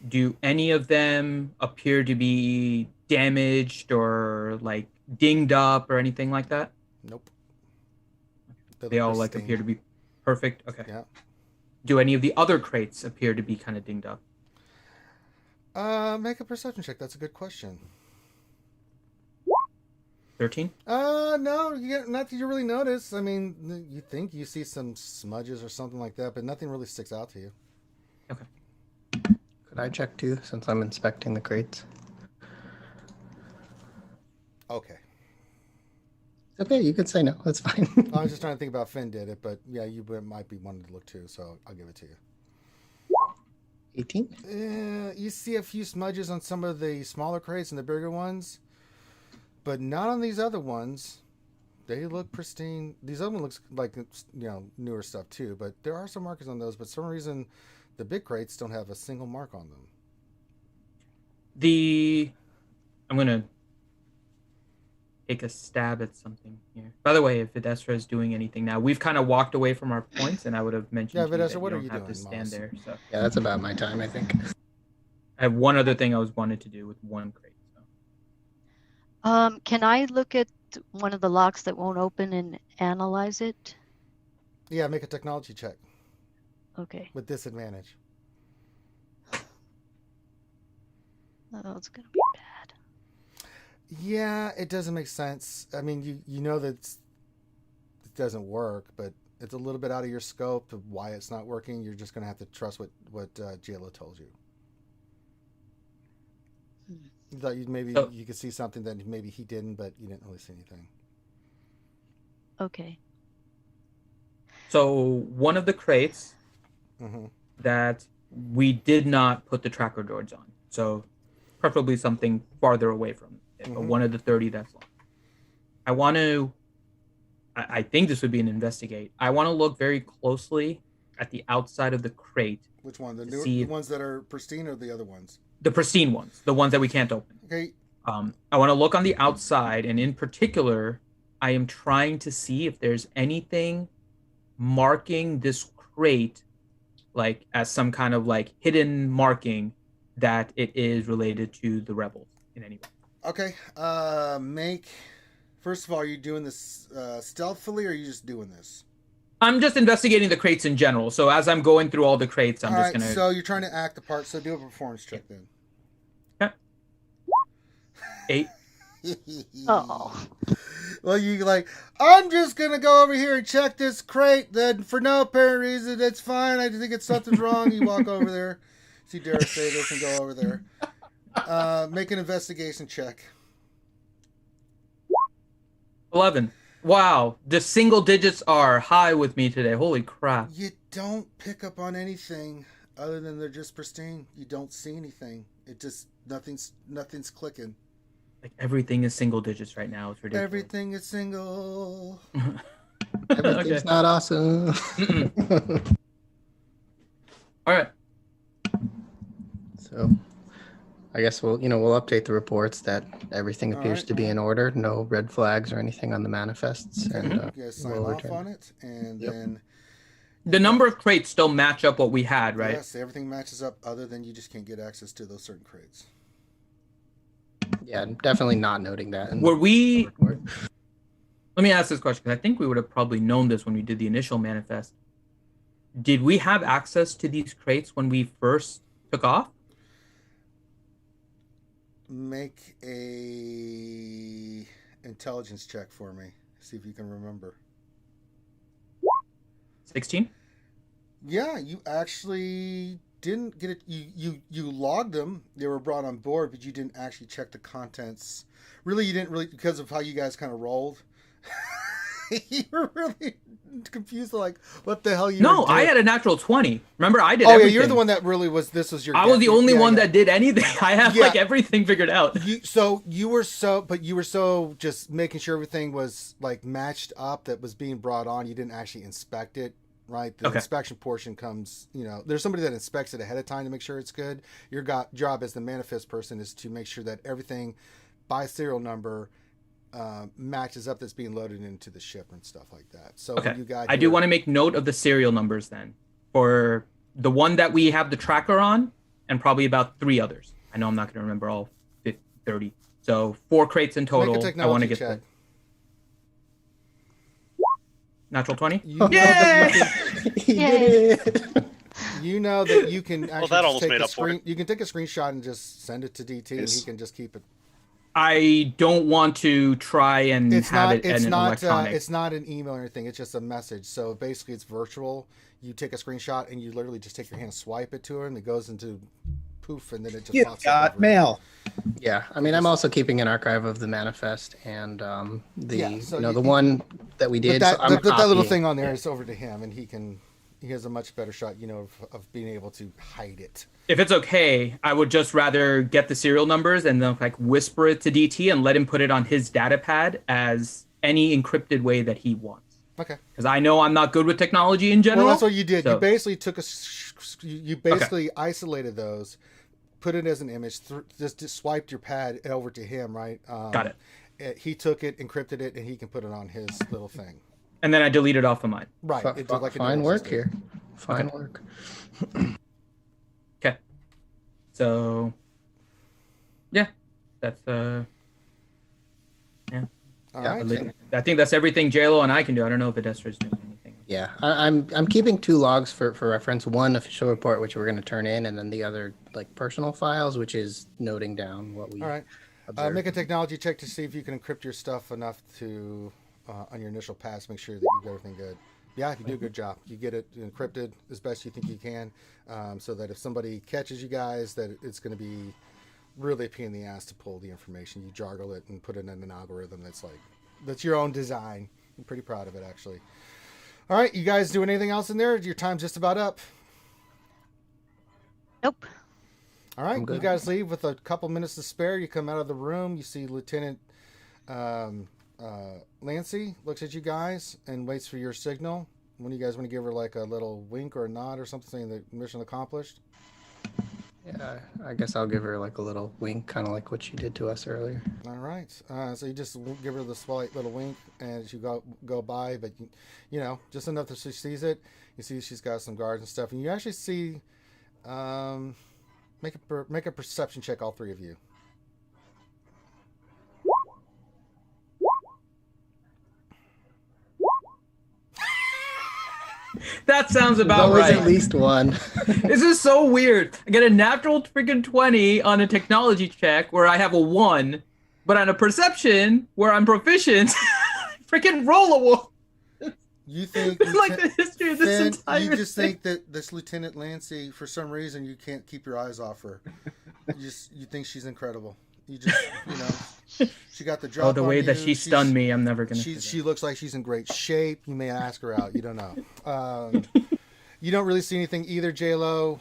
do any of them appear to be damaged or like dinged up or anything like that?
Nope.
They all like appear to be perfect. Okay.
Yeah.
Do any of the other crates appear to be kind of dinged up?
Make a perception check. That's a good question.
13?
No, nothing you really notice. I mean, you think you see some smudges or something like that, but nothing really sticks out to you.
Okay.
Could I check too, since I'm inspecting the crates?
Okay.
Okay, you could say no. That's fine.
I was just trying to think about Finn did it, but yeah, you might be wanting to look too, so I'll give it to you.
18?
You see a few smudges on some of the smaller crates and the bigger ones. but not on these other ones. They look pristine. These other ones looks like newer stuff too. But there are some markers on those. But for some reason, the big crates don't have a single mark on them.
I'm gonna take a stab at something here. By the way, if Videsra is doing anything now, we've kind of walked away from our points, and I would have mentioned.
Yeah,
to you
Videsra,
that
what
you
are
don't
you
have
doing,
to stand
Moss?
there. So
Yeah, that's about my time, I think.
I have one other thing I was wanted to do with one crate. So.
Can I look at one of the locks that won't open and analyze it?
Yeah, make a technology check
Okay.
with disadvantage.
Oh, it's gonna be bad.
Yeah, it doesn't make sense. I mean, you know that it doesn't work, but it's a little bit out of your scope of why it's not working. You're just going to have to trust what JLo told you. You thought you could see something that maybe he didn't, but you didn't really see anything.
Okay.
So one of the crates that we did not put the tracker droids on. So preferably something farther away from it, but one of the 30 that's locked. I think this would be an investigate. I want to look very closely at the outside of the crate.
Which one? The ones that are pristine or the other ones?
The pristine ones, the ones that we can't open.
Okay.
I want to look on the outside, and in particular, I am trying to see if there's anything marking this crate like as some kind of like hidden marking that it is related to the rebels in any way.
Okay. First of all, are you doing this stealthily, or are you just doing this?
I'm just investigating the crates in general. So as I'm going through all the crates, I'm just gonna.
So you're trying to act the part. So do a performance check then.
Okay. 8.
Oh.
Well, I'm just gonna go over here and check this crate. Then, for no apparent reason, it's fine. I think something's wrong. You walk over there, see Dara say this, and go over there. Make an investigation check.
11. Wow, the single digits are high with me today. Holy crap!
You don't pick up on anything other than they're just pristine. You don't see anything. It just nothing's clicking.
Like everything is single digits right now. It's ridiculous.
Everything is single.
Everything's not awesome.
All right.
So, I guess we'll update the reports that everything appears to be in order. No red flags or anything on the manifests, and
You guys sign
we'll
off
return.
on it, and then
The number of crates still match up what we had, right?
yes, everything matches up. Other than you just can't get access to those certain crates.
Yeah, I'm definitely not noting that. in
Were we?
the report.
Let me ask this question, because I think we would have probably known this when we did the initial manifest. Did we have access to these crates when we first took off?
Make a intelligence check for me. See if you can remember.
16?
Yeah, you actually didn't get it. You logged them. They were brought on board, but you didn't actually check the contents. Really, you didn't really, because of how you guys kind of rolled. You were really confused, like what the hell you were doing.
I had a natural 20. Remember, I did
Oh
everything.
yeah, you're the one that really was. This was your.
I was the only one
yeah.
that did anything. I had like everything figured out.
You were so just making sure everything was like matched up that was being brought on. You didn't actually inspect it, right? The inspection portion comes, there's somebody that inspects it ahead of time to make sure it's good. Your job as the manifest person is to make sure that everything by serial number matches up that's being loaded into the ship and stuff like that. So when you got
I do want to make note of the serial numbers then for the one that we have the tracker on and probably about 3 others. I know I'm not going to remember all 30. So 4 crates in total.
Make a
I want to
technology
get
check.
Natural 20?
You know that you can actually
that almost
take
made
a
up for it.
You can take a screenshot and just send it to DT, and he can just keep it.
I don't want to try and have it in an electronic.
It's not an email or anything. It's just a message. So basically, it's virtual. You take a screenshot and you literally just take your hand, swipe it to him. It goes into poof, and then it just.
You
pops
got
up
mail.
Yeah, I mean, I'm also keeping an archive of the manifest and the
Yeah, so
the one that we did.
But that,
so I'm
that little
copying.
thing on there is over to him, and he can he has a much better shot, of being able to hide it.
If it's okay, I would just rather get the serial numbers and then like whisper it to DT and let him put it on his data pad as any encrypted way that he wants.
Okay.
Because I know I'm not good with technology in general.
Well, that's what you did.
So.
You basically you basically isolated those, put it as an image, just swiped your pad over to him, right?
Got it.
He took it, encrypted it, and he can put it on his little thing.
And then I deleted off of mine.
Right.
Fine work here. Fine work.
Okay. So, yeah, that's
All right.
I think that's everything JLo and I can do. I don't know if Adestra's doing anything.
Yeah, I'm keeping 2 logs for reference. One official report, which we're going to turn in, and then the other like personal files, which is noting down what we.
All right. Make a technology check to see if you can encrypt your stuff enough to on your initial pass. Make sure that you got everything good. Yeah, you do a good job. You get it encrypted as best you think you can, so that if somebody catches you guys, that it's going to be really a pain in the ass to pull the information. You jargle it and put it in an algorithm that's your own design. I'm pretty proud of it, actually. All right, you guys doing anything else in there? Your time's just about up.
Nope.
All right, you guys leave with a couple minutes to spare. You come out of the room. You see Lieutenant Lancy looks at you guys and waits for your signal. When you guys want to give her like a little wink or a nod or something saying the mission accomplished?
Yeah, I guess I'll give her like a little wink, kind of like what she did to us earlier.
All right. So you just give her the slight little wink as you go by, but just enough that she sees it. You see she's got some guards and stuff, and you actually see. Make a perception check, all 3 of you.
That sounds about
Always
right.
at least one.
This is so weird. I get a natural freaking 20 on a technology check where I have a 1, but on a perception where I'm proficient, freaking roll a 1.
You think
like the history of this entire
you just
thing.
think that this Lieutenant Lancy, for some reason, you can't keep your eyes off her. You think she's incredible. You just she got the drop.
Oh, the
on
way that
you.
she stunned me, I'm never gonna.
She looks like she's in great shape. You may ask her out. You don't know. You don't really see anything either, JLo.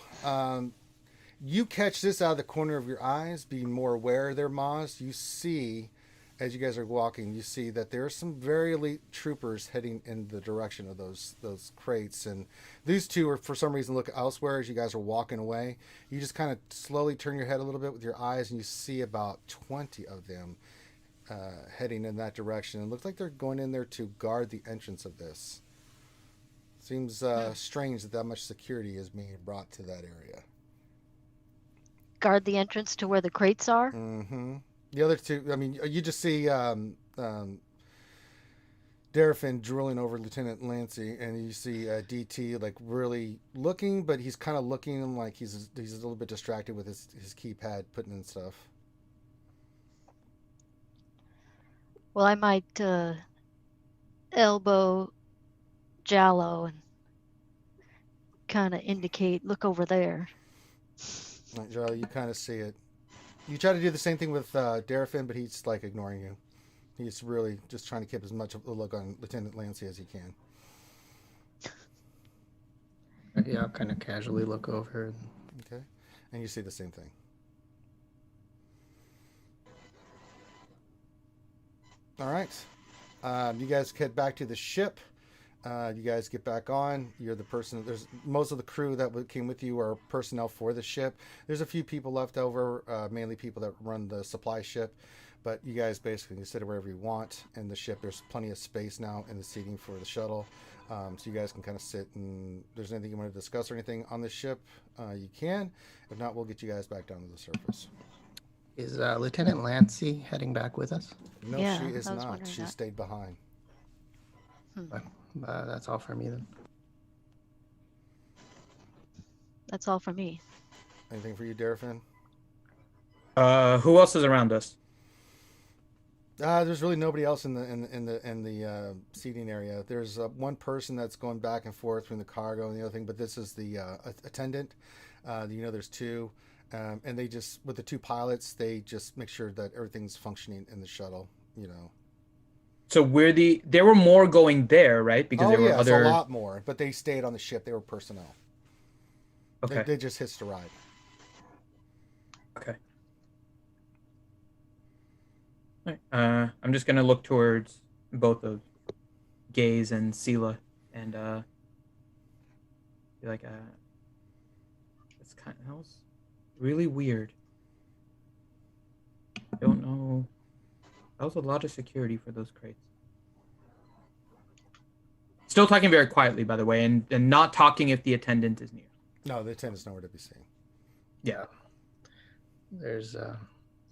You catch this out of the corner of your eyes, being more aware of their Maz. You see, as you guys are walking, you see that there are some very elite troopers heading in the direction of those crates, and these 2 are for some reason look elsewhere as you guys are walking away. You just kind of slowly turn your head a little bit with your eyes, and you see about 20 of them heading in that direction. It looks like they're going in there to guard the entrance of this. Seems strange that much security is being brought to that area.
Guard the entrance to where the crates are.
Mm-hmm. The other 2, I mean, you just see Darafin drooling over Lieutenant Lancy, and you see DT like really looking, but he's kind of looking like he's a little bit distracted with his keypad putting in stuff.
Well, I might elbow Jallo and kind of indicate, look over there.
Right, Joe, you kind of see it. You try to do the same thing with Darafin, but he's like ignoring you. He's really just trying to keep as much of a look on Lieutenant Lancy as he can.
Yeah, I'll kind of casually look over.
Okay, and you see the same thing. All right, you guys head back to the ship. You guys get back on. You're the person. There's most of the crew that came with you are personnel for the ship. There's a few people left over, mainly people that run the supply ship. But you guys basically can sit wherever you want in the ship. There's plenty of space now in the seating for the shuttle, so you guys can kind of sit. And if there's anything you want to discuss or anything on the ship, you can. If not, we'll get you guys back down to the surface.
Is Lieutenant Lancy heading back with us?
No,
Yeah,
she is
I was
not.
wondering
She
that.
stayed behind.
That's all for me then.
That's all for me.
Anything for you, Darafin?
Who else is around us?
There's really nobody else in the seating area. There's one person that's going back and forth between the cargo and the other thing, but this is the attendant. There's 2, and they just, with the 2 pilots, they just make sure that everything's functioning in the shuttle.
So there were more going there, right? Because there were
it's
other.
a lot more, but they stayed on the ship. They were personnel.
Okay.
They just hitched a ride.
Okay. All right. I'm just gonna look towards both of Gaze and Sela, and be like, that was really weird. I don't know. That was a lot of security for those crates. Still talking very quietly, by the way, and not talking if the attendant is near.
No, the attendant's nowhere to be seen.
Yeah. There's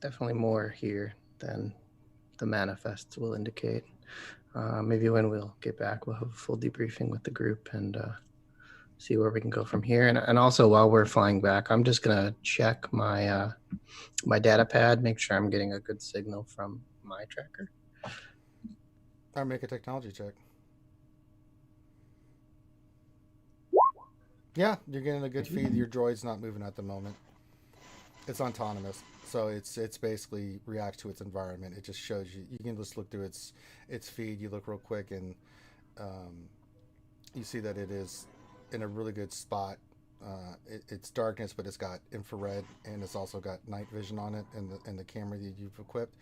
definitely more here than the manifests will indicate. Maybe when we'll get back, we'll have a full debriefing with the group and see where we can go from here. And also, while we're flying back, I'm just going to check my my data pad, make sure I'm getting a good signal from my tracker.
Or make a technology check. Yeah, you're getting a good feed. Your droid's not moving at the moment. It's autonomous, so it's basically reacts to its environment. It just shows you. You can just look through its feed. You look real quick, and you see that it is in a really good spot. It's darkness, but it's got infrared, and it's also got night vision on it, and the camera that you've equipped.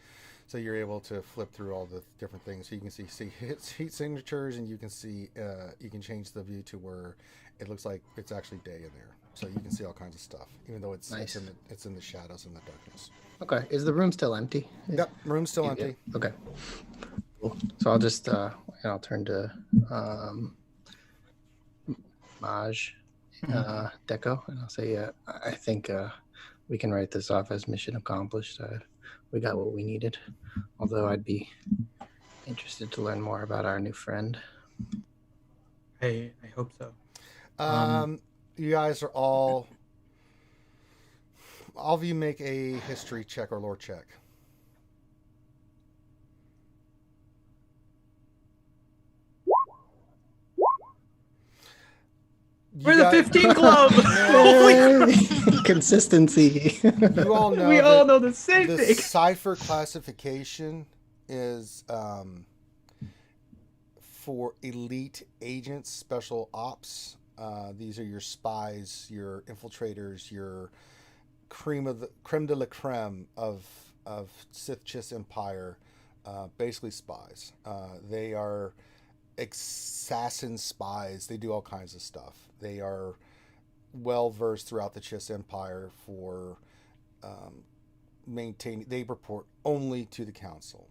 So you're able to flip through all the different things. So you can see heat signatures, and you can see you can change the view to where it looks like it's actually day in there. So you can see all kinds of stuff, even though it's
Nice.
it's in the shadows and the darkness.
Okay. Is the room still empty?
Yep, room's still
Yeah,
empty.
okay. Cool. So I'll just I'll turn to Maj, Deco, and I'll say, I think we can write this off as mission accomplished. We got what we needed. Although I'd be interested to learn more about our new friend.
I hope so.
You guys are all of you make a history check or lore check.
We're the 15 club.
Consistency.
You all know
We all know the same
the
thing.
cipher classification is for elite agents, special ops. These are your spies, your infiltrators, your creme de la creme of Sith Chiss Empire. Basically spies. They are assassin spies. They do all kinds of stuff. They are well versed throughout the Chiss Empire for maintaining. They report only to the Council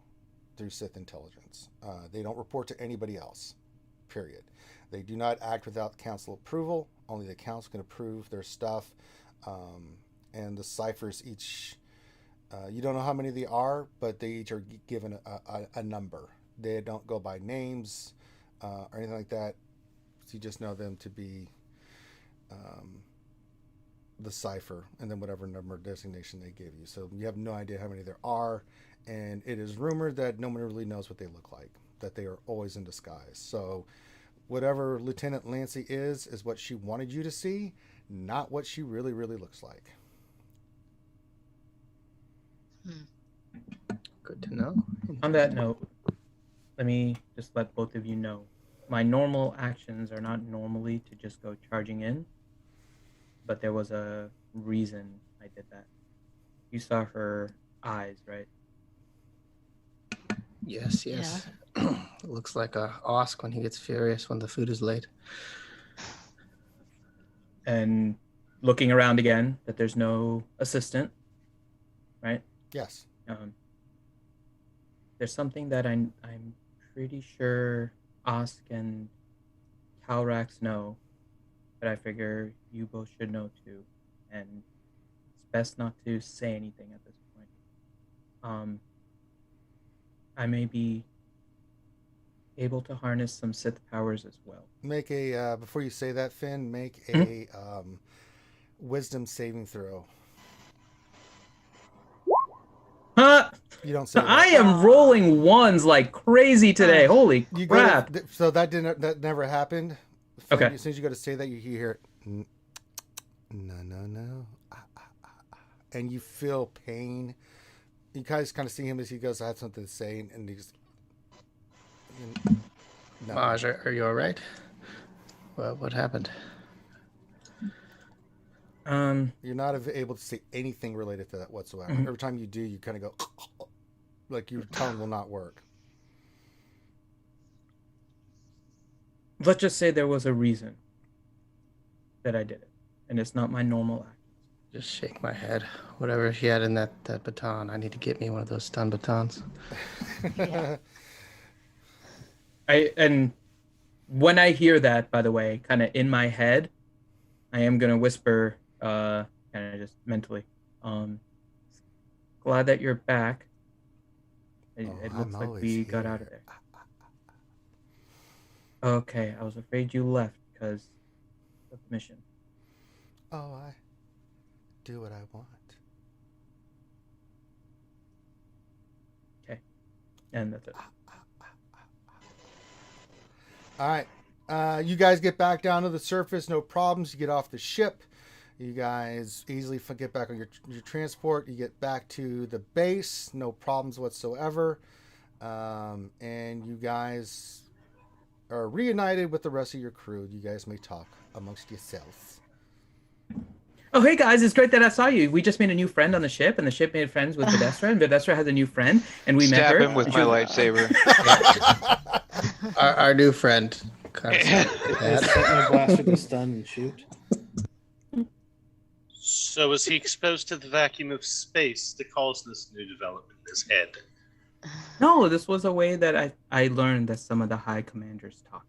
through Sith intelligence. They don't report to anybody else. Period. They do not act without Council approval. Only the Council can approve their stuff. And the ciphers each. You don't know how many they are, but they each are given a number. They don't go by names or anything like that. So you just know them to be the cipher, and then whatever number designation they give you. So you have no idea how many there are, and it is rumored that no one really knows what they look like, that they are always in disguise. So whatever Lieutenant Lancy is what she wanted you to see, not what she really, really looks like.
Good to know.
On that note, let me just let both of you know. My normal actions are not normally to just go charging in, but there was a reason I did that. You saw her eyes, right?
Yes. It looks like a Osk when he gets furious when the food is late.
And looking around again, that there's no assistant, right?
Yes.
There's something that I'm pretty sure Osk and Calrax know, but I figure you both should know too, and it's best not to say anything at this point. I may be able to harness some Sith powers as well.
Make a before you say that, Finn, make a wisdom saving throw.
Huh?
You don't say that.
I am rolling ones like crazy today. Holy
You
crap.
So that never happened. Finn,
Okay.
As soon as you go to say that, you hear no. And you feel pain. You guys kind of see him as he goes, I have something to say, and he just No.
Maj, are you all right? What happened?
You're not able to say anything related to that whatsoever.
Mhm.
Every time you do, you kind of go, like your tongue will not work.
Let's just say there was a reason that I did it, and it's not my normal act.
Just shake my head. Whatever he had in that baton, I need to get me one of those stun batons.
Yeah.
And when I hear that, by the way, kind of in my head, I am gonna whisper, kind of just mentally, glad that you're back. It looks like we got out of there. Okay, I was afraid you left because of the mission.
Oh, I do what I want.
Okay, and that's it.
All right. You guys get back down to the surface, no problems. You get off the ship. You guys easily get back on your transport. You get back to the base, no problems whatsoever. And you guys are reunited with the rest of your crew. You guys may talk amongst yourselves.
Oh, hey guys, it's great that I saw you. We just made a new friend on the ship, and the ship made friends with Vedestra, and Vedestra has a new friend, and we met her.
Stab him with
and
my
she was-
lightsaber.
Our new friend. Kind of
I set my blaster to stun and shoot.
So was he exposed to the vacuum of space to cause this new development in his head?
No, this was a way that I learned that some of the high commanders talk.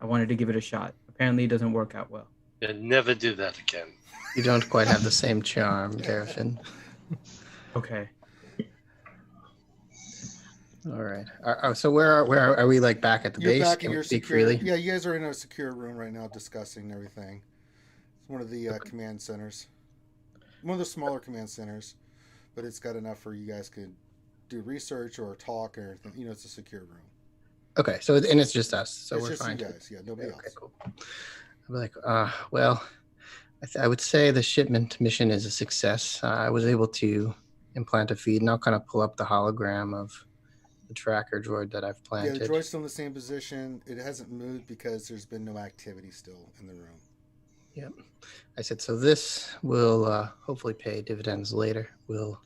I wanted to give it a shot. Apparently, it doesn't work out well.
And never do that again.
You don't quite have the same charm, Garrison.
Okay.
All right. So where are we? Like back at the
You're
base?
back in
Can we
your
speak
secure.
freely?
Yeah, you guys are in a secure room right now discussing everything. It's one of the command centers. One of the smaller command centers, but it's got enough for you guys could do research or talk or anything. You know, it's a secure room.
Okay. So and it's just us. So
it's
we're
just
fine.
you guys. Yeah, nobody
Okay,
else.
cool. I'd be like, well, I would say the shipment mission is a success. I was able to implant a feed, and I'll kind of pull up the hologram of the tracker droid that I've
Yeah,
planted.
the droid's still in the same position. It hasn't moved because there's been no activity still in the room.
Yep. I said, so this will hopefully pay dividends later. We'll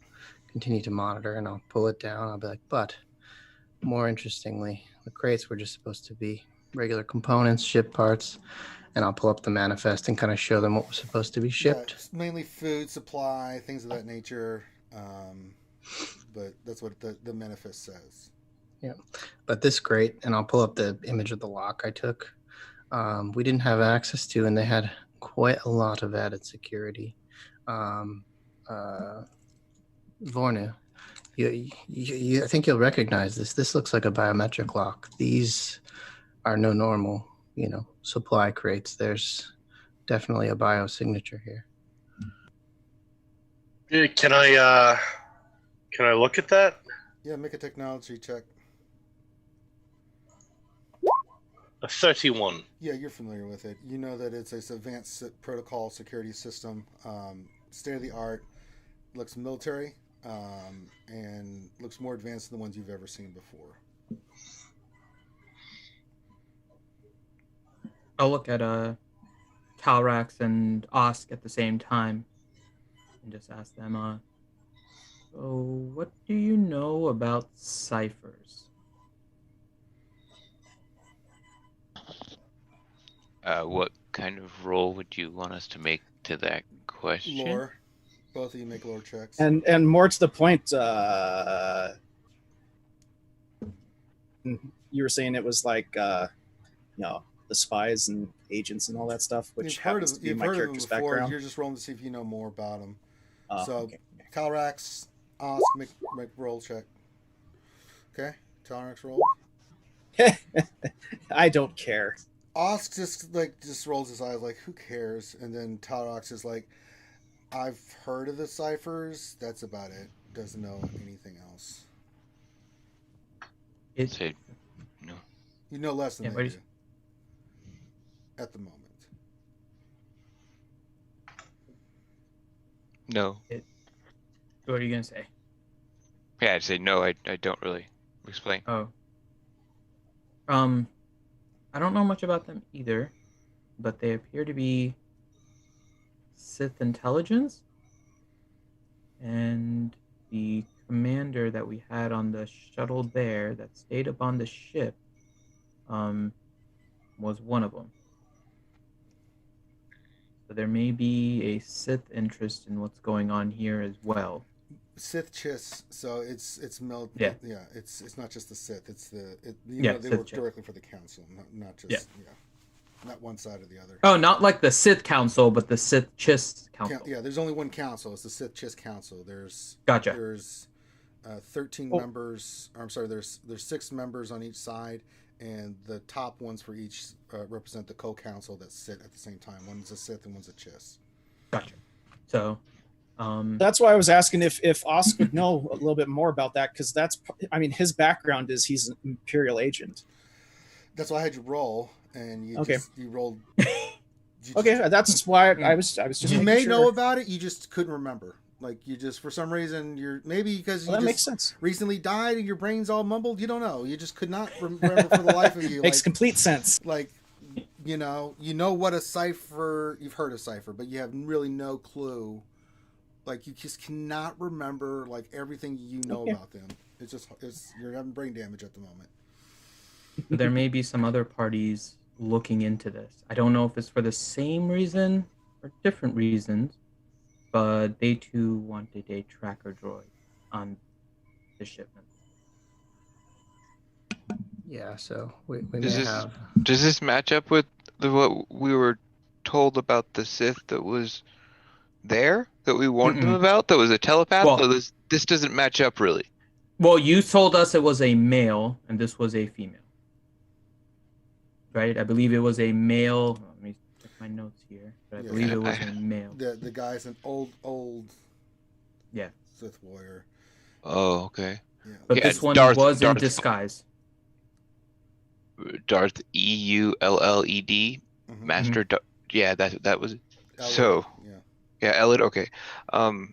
continue to monitor, and I'll pull it down. I'll be like, but more interestingly, the crates were just supposed to be regular components, ship parts, and I'll pull up the manifest and kind of show them what was supposed to be shipped.
Yeah, mainly food supply, things of that nature. But that's what the manifest says.
Yeah, but this crate, and I'll pull up the image of the lock I took. We didn't have access to, and they had quite a lot of added security. Vornu, I think you'll recognize this. This looks like a biometric lock. These are no normal, supply crates. There's definitely a biosignature here.
Can I look at that?
Yeah, make a technology check.
A 31.
Yeah, you're familiar with it. You know that it's this advanced protocol security system, state of the art, looks military, and looks more advanced than the ones you've ever seen before.
I'll look at Talrax and Osk at the same time and just ask them, so what do you know about ciphers?
What kind of roll would you want us to make to that question?
Lore. Both of you make lore checks.
And more to the point, you were saying it was like, the spies and agents and all that stuff, which happens to be my character's background.
You're just rolling to see if you know more about them. So,
Okay.
Calrax, Osk, make roll check. Okay, Calrax roll.
I don't care.
Osk just rolls his eyes like, who cares? And then Calrax is like, I've heard of the ciphers. That's about it. Doesn't know anything else.
Say no.
You know less than
Yeah,
they
what
do.
is-
At the moment.
No.
What are you gonna say?
Yeah, I'd say no. I don't really explain.
Oh, I don't know much about them either, but they appear to be Sith intelligence. And the commander that we had on the shuttle there that stayed up on the ship was one of them. So there may be a Sith interest in what's going on here as well.
Sith Chiss, so it's
Yeah.
It's not just the Sith, it's they
Sith
work
Chiss.
directly for the council, not just not one side or the other.
Oh, not like the Sith Council, but the Sith Chiss Council.
Yeah, there's only one council. It's the Sith Chiss Council. There's 13 members. Or, I'm sorry. There's 6 members on each side, and the top ones for each represent the co-council that sit at the same time. One's a Sith and one's a Chiss.
Gotcha. So,
that's why I was asking if Oscar would know a little bit more about that, because his background is he's an Imperial agent.
That's why I had you roll, and you rolled.
That's why I was just.
You may know about it, you just couldn't remember. Like you just, for some reason, you're maybe because you
that
just
makes sense.
Recently died and your brain's all mumbled. You don't know. You just could not remember for the life of you.
Makes complete sense.
Like, you know what a cipher. You've heard of cipher, but you have really no clue. Like you just cannot remember like everything you know about them. You're having brain damage at the moment.
There may be some other parties looking into this. I don't know if it's for the same reason or different reasons, but they too wanted a tracker droid on the shipment.
Yeah, so we
Does
may
this-
have.
Does this match up with what we were told about the Sith that was there, that we warned them about, that was a telepath?
Well-
So this doesn't match up really.
Well, you told us it was a male, and this was a female. Right? I believe it was a male. Let me check my notes here. But I believe it was a male.
The guy's an old
Yeah.
Sith warrior.
Oh, okay.
Yeah.
But this one was in disguise.
Darth EULLED, Master. Yeah, that was.
Elliot,
So yeah, Elliot. Okay.
But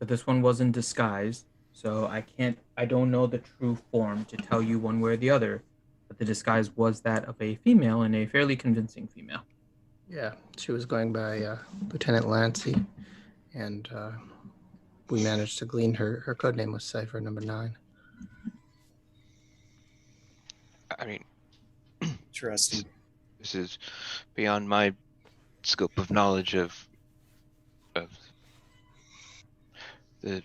this one was in disguise, so I don't know the true form to tell you one way or the other. But the disguise was that of a female, and a fairly convincing female.
Yeah, she was going by Lieutenant Lancy, and we managed to glean her code name was Cipher Number 9.
I mean,
Interesting.
this is beyond my scope of knowledge of the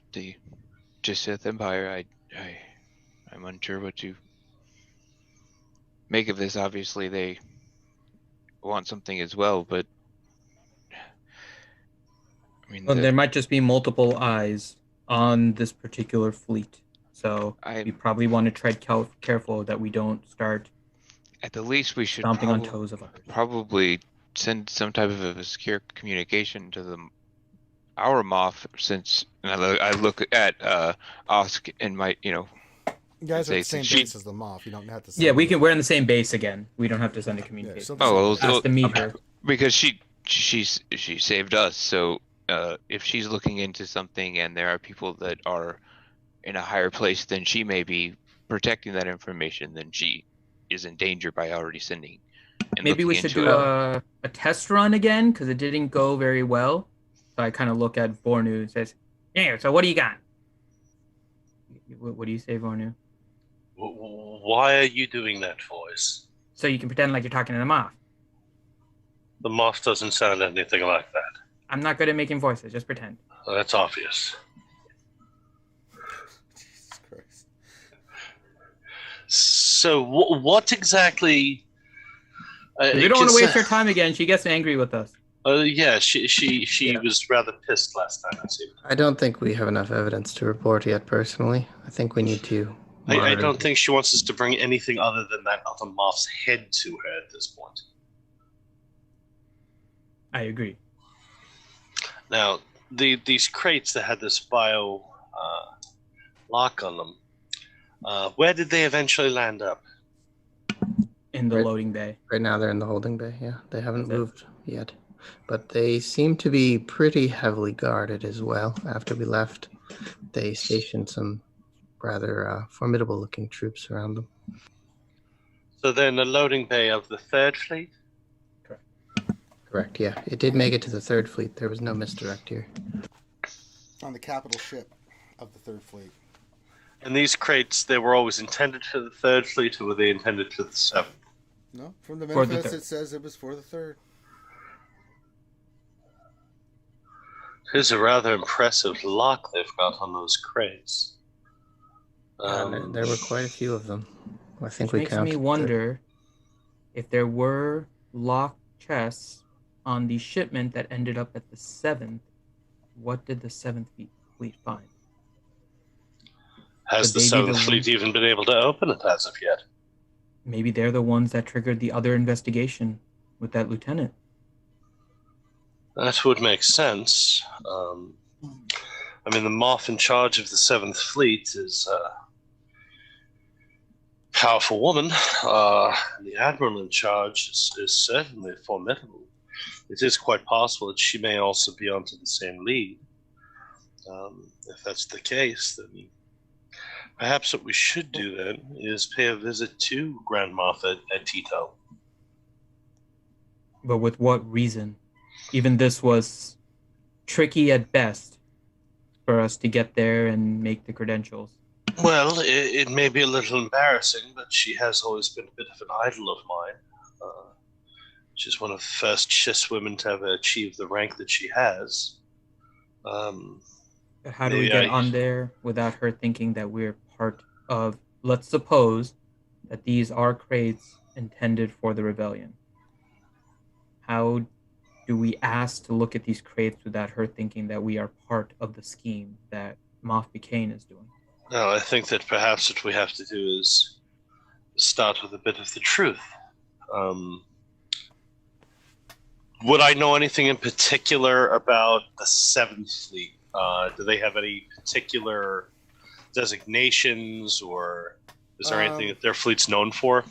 Sith Empire. I'm unsure what to make of this. Obviously, they want something as well, but I mean,
There might just be multiple eyes on this particular fleet, so we probably want to tread careful that we don't start.
At the least, we should
stomping on toes of others.
Probably send some type of a secure communication to our Moff, since I look at Osk and might,
You guys are at the same base as the Moff. You don't have to.
Yeah, we're in the same base again. We don't have to send a communication. Ask to meet her.
Because she saved us. So if she's looking into something and there are people that are in a higher place than she may be protecting that information, then she is in danger by already sending.
Maybe we should do a test run again, because it didn't go very well. So I kind of look at Vornu and says, "Yeah, so what do you got?" What do you say, Vornu?
Why are you doing that voice?
So you can pretend like you're talking to the Moff.
The Moff doesn't sound anything like that.
I'm not good at making voices. Just pretend.
Well, that's obvious.
Jesus Christ.
So what exactly?
We don't want to waste her time again. She gets angry with us.
Yeah, she was rather pissed last time.
I don't think we have enough evidence to report yet, personally. I think we need to.
I don't think she wants us to bring anything other than that other Moff's head to her at this point.
I agree.
Now, these crates that had this bio lock on them, where did they eventually land up?
In the loading bay.
Right now they're in the holding bay, yeah. They haven't moved yet. But they seem to be pretty heavily guarded as well. After we left, they stationed some rather formidable-looking troops around them.
So then the loading bay of the Third Fleet?
Correct, yeah. It did make it to the Third Fleet. There was no misdirect here.
On the capital ship of the Third Fleet.
And these crates, they were always intended for the Third Fleet, or were they intended for the Seventh?
No, from the
For the
manifest
third.
it says it was for the Third.
It is a rather impressive lock they've got on those crates.
There were quite a few of them. I think
Which
we
makes
counted.
me wonder if there were locked chests on the shipment that ended up at the 7th. What did the 7th Fleet find?
Has
Could
the
they be the
Seventh Fleet even been able to open it as of yet?
Maybe they're the ones that triggered the other investigation with that lieutenant.
That would make sense. I mean, the Moff in charge of the Seventh Fleet is a powerful woman. The Admiral in charge is certainly formidable. It is quite possible that she may also be onto the same lead. If that's the case, then perhaps what we should do then is pay a visit to Grand Moff at Tito.
But with what reason? Even this was tricky at best for us to get there and make the credentials.
Well, it may be a little embarrassing, but she has always been a bit of an idol of mine. She's one of the first Chiss women to ever achieve the rank that she has.
But how do we get on there without her thinking that we're part of... Let's suppose that these are crates intended for the rebellion. How do we ask to look at these crates without her thinking that we are part of the scheme that Moff Bikane is doing?
No, I think that perhaps what we have to do is start with a bit of the truth. Would I know anything in particular about the Seventh Fleet? Do they have any particular designations, or is there anything that their fleet's known for?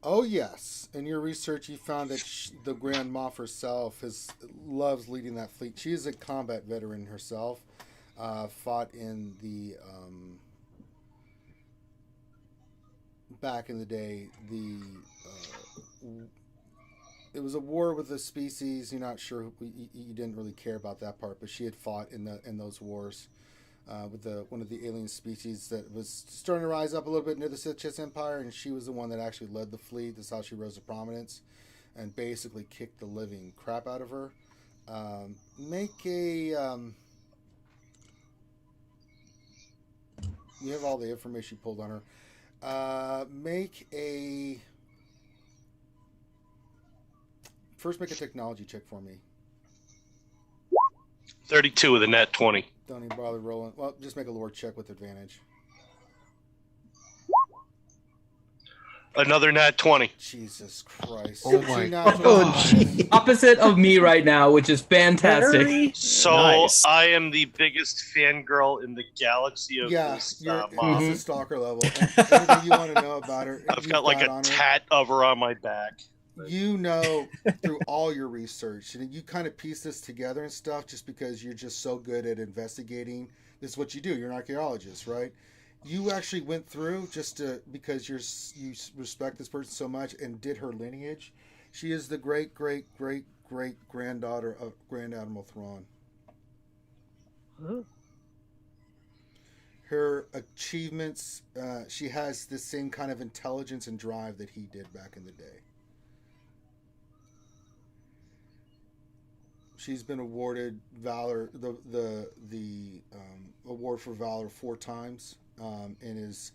Oh, yes. In your research, you found that the Grand Moff herself loves leading that fleet. She is a combat veteran herself. Fought in the... back in the day, it was a war with a species. You're not sure. You didn't really care about that part, but she had fought in those wars with one of the alien species that was starting to rise up a little bit near the Sith Chiss Empire, and she was the one that actually led the fleet. That's how she rose to prominence, and basically kicked the living crap out of her. You have all the information you pulled on her. First make a technology check for me.
32 with a net 20.
Don't even bother rolling. Well, just make a lore check with advantage.
Another nat 20.
Jesus Christ.
Oh my
God.
Opposite of me right now, which is fantastic.
Very
So
nice.
I am the biggest fangirl in the galaxy of this
you're
Moff.
it's a stalker level. And anything you want to know about her.
I've got like a tat of her on my back.
You know, through all your research, and you kind of piece this together and stuff just because you're just so good at investigating. This is what you do. You're an archaeologist, right? You actually went through because you respect this person so much and did her lineage. She is the great granddaughter of Grand Admiral Thrawn.
Ooh.
Her achievements, she has the same kind of intelligence and drive that he did back in the day. She's been awarded Valor, the award for Valor 4 times, and is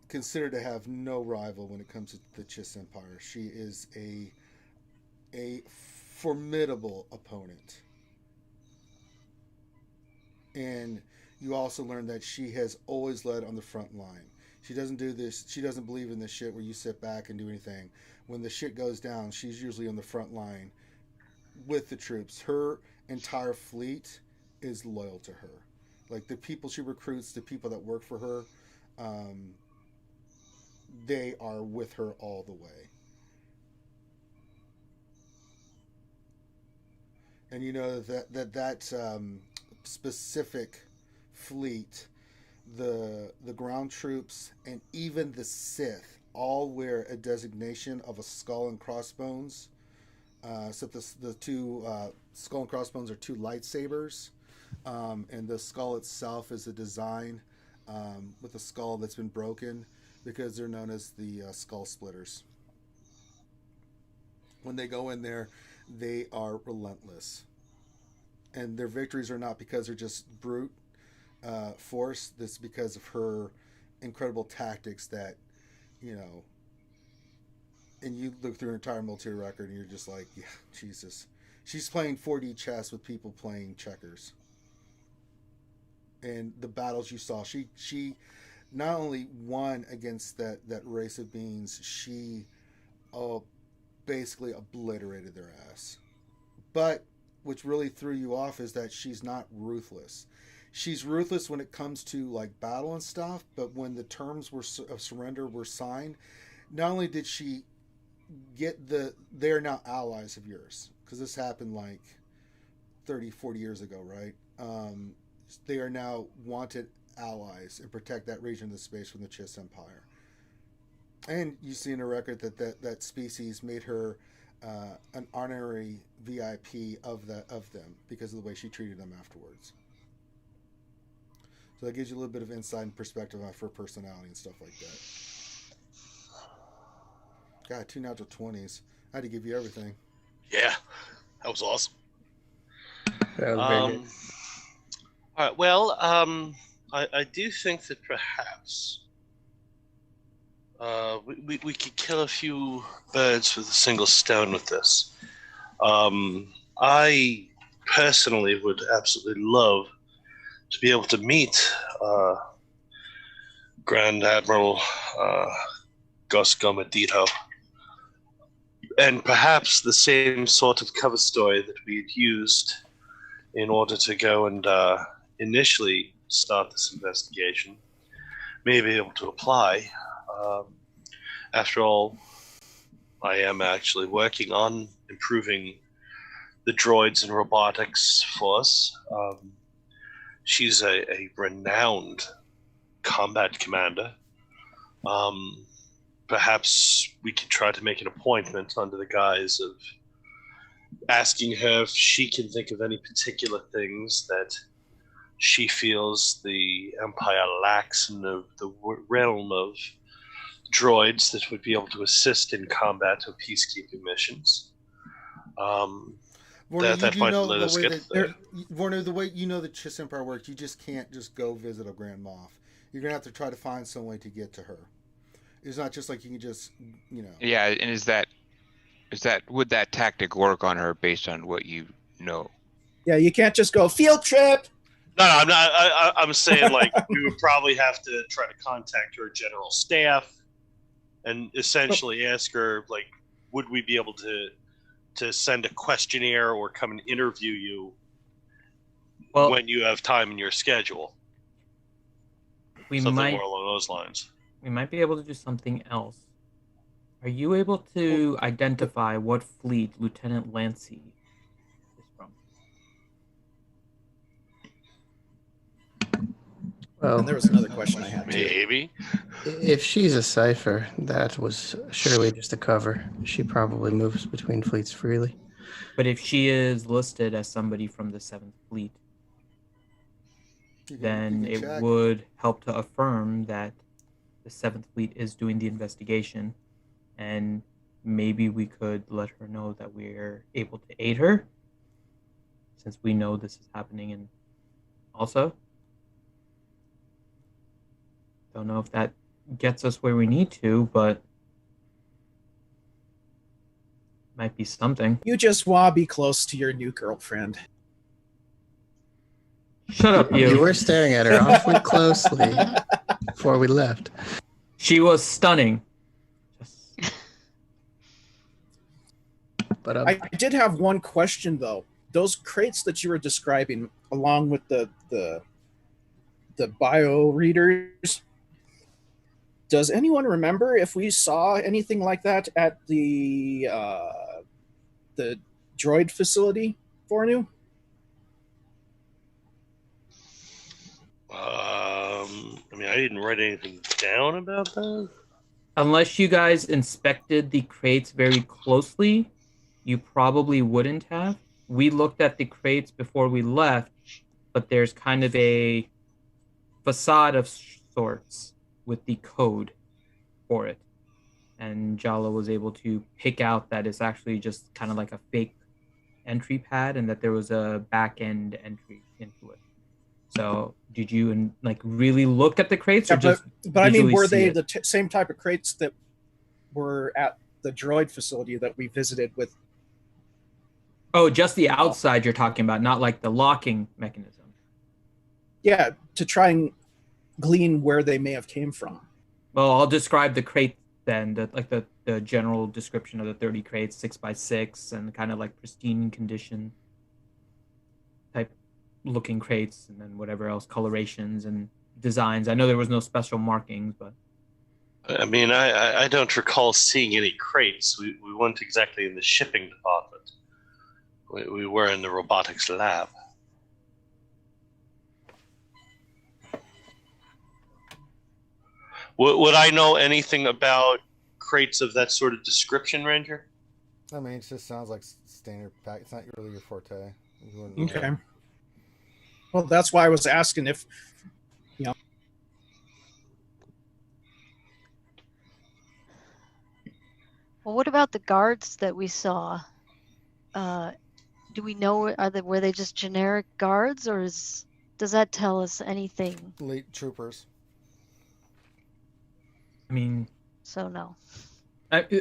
considered to have no rival when it comes to the Chiss Empire. She is a formidable opponent. And you also learn that she has always led on the front line. She doesn't do this. She doesn't believe in this shit where you sit back and do anything. When the shit goes down, she's usually on the front line with the troops. Her entire fleet is loyal to her. Like the people she recruits, the people that work for her, they are with her all the way. And you know that specific fleet, the ground troops, and even the Sith all wear a designation of a skull and crossbones. So the two skull and crossbones are two lightsabers, and the skull itself is a design with a skull that's been broken because they're known as the skull splitters. When they go in there, they are relentless, and their victories are not because they're just brute force. This because of her incredible tactics that, you know, and you look through her entire military record and you're just like, yeah, Jesus. She's playing 4D chess with people playing checkers. And the battles you saw, she not only won against that race of beings, she basically obliterated their ass. But which really threw you off is that she's not ruthless. She's ruthless when it comes to like battle and stuff, but when the terms of surrender were signed, not only did she get they're now allies of yours, because this happened like 30-40 years ago, right? They are now wanted allies and protect that region of the space from the Chiss Empire. And you see in the record that species made her an honorary VIP of them because of the way she treated them afterwards. So that gives you a little bit of insight and perspective on her personality and stuff like that. God, 2 natural 20s. I had to give you everything.
Yeah, that was awesome.
That was very good.
All right. Well, I do think that perhaps we could kill a few birds with a single stone with this. I personally would absolutely love to be able to meet Grand Admiral Gus Gomadito, and perhaps the same sort of cover story that we had used in order to go and initially start this investigation may be able to apply. After all, I am actually working on improving the droids and robotics force. She's a renowned combat commander. Perhaps we could try to make an appointment under the guise of asking her if she can think of any particular things that she feels the Empire lacks in the realm of droids that would be able to assist in combat or peacekeeping missions.
Warner,
that might let us get there.
Warner, the way you know the Chiss Empire works, you just can't just go visit a Grand Moff. You're going to have to try to find some way to get to her. It's not just like you can just, you know.
Yeah, and would that tactic work on her based on what you know?
Yeah, you can't just go field trip.
No, I'm not. I'm saying like we would probably have to try to contact her general staff and essentially ask her like, would we be able to send a questionnaire or come and interview you when you have time in your schedule? Something more along those lines.
We might be able to do something else. Are you able to identify what fleet Lieutenant Lancy is from?
Well, and there was another question I had too.
Maybe.
If she's a cipher, that was surely just a cover. She probably moves between fleets freely.
But if she is listed as somebody from the 7th Fleet, then it would help to affirm that the 7th Fleet is doing the investigation, and maybe we could let her know that we're able to aid her, since we know this is happening. And also, don't know if that gets us where we need to, but might be something.
You just want to be close to your new girlfriend.
Shut up, you.
You were staring at her awfully closely before we left.
She was stunning.
But
I did have one question though. Those crates that you were describing, along with the bio readers, does anyone remember if we saw anything like that at the droid facility, Fornu?
I mean, I didn't write anything down about that.
Unless you guys inspected the crates very closely, you probably wouldn't have. We looked at the crates before we left, but there's kind of a facade of sorts with the code for it. And Jala was able to pick out that it's actually just kind of like a fake entry pad and that there was a back end entry into it. So, did you like really look at the crates or
Yeah,
just
but I mean,
visually
were
see
they
it?
the same type of crates that were at the droid facility that we visited with?
Oh, just the outside you're talking about, not like the locking mechanism.
Yeah, to try and glean where they may have came from.
Well, I'll describe the crate then, the general description of the 30 crates, 6x6, and kind of like pristine condition type looking crates, and then whatever else, colorations and designs. I know there was no special markings, but
I mean, I don't recall seeing any crates. We weren't exactly in the shipping department. We were in the robotics lab. Would I know anything about crates of that sort of description, Ranger?
I mean, it just sounds like standard pack. It's not really your forte. You wouldn't know.
Okay. Well, that's why I was asking if, you know.
Well, what about the guards that we saw? Do we know, were they just generic guards, or does that tell us anything?
Elite troopers.
I mean,
So no.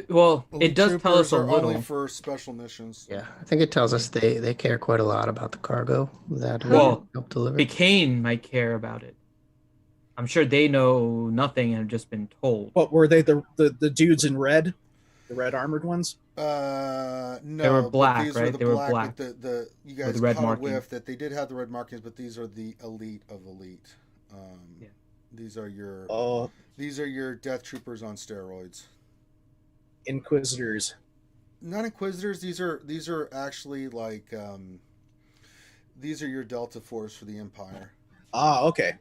well,
Elite
it does tell us a
troopers are
little.
only for special missions.
Yeah, I think it tells us they care quite a lot about the cargo that we
Well,
help deliver.
Bicane might care about it. I'm sure they know nothing and have just been told.
What were they? The dudes in red, the red armored ones?
No,
They were black,
but these
right?
Were the
They were
black
black
with the you guys
with the red
caught a
marking.
whiff that they did have the red markings, but these are the elite of elite.
Yeah.
These are your
Oh,
these are your death troopers on steroids.
Inquisitors.
Not inquisitors. These are actually like these are your Delta Force for the Empire.
Ah, okay.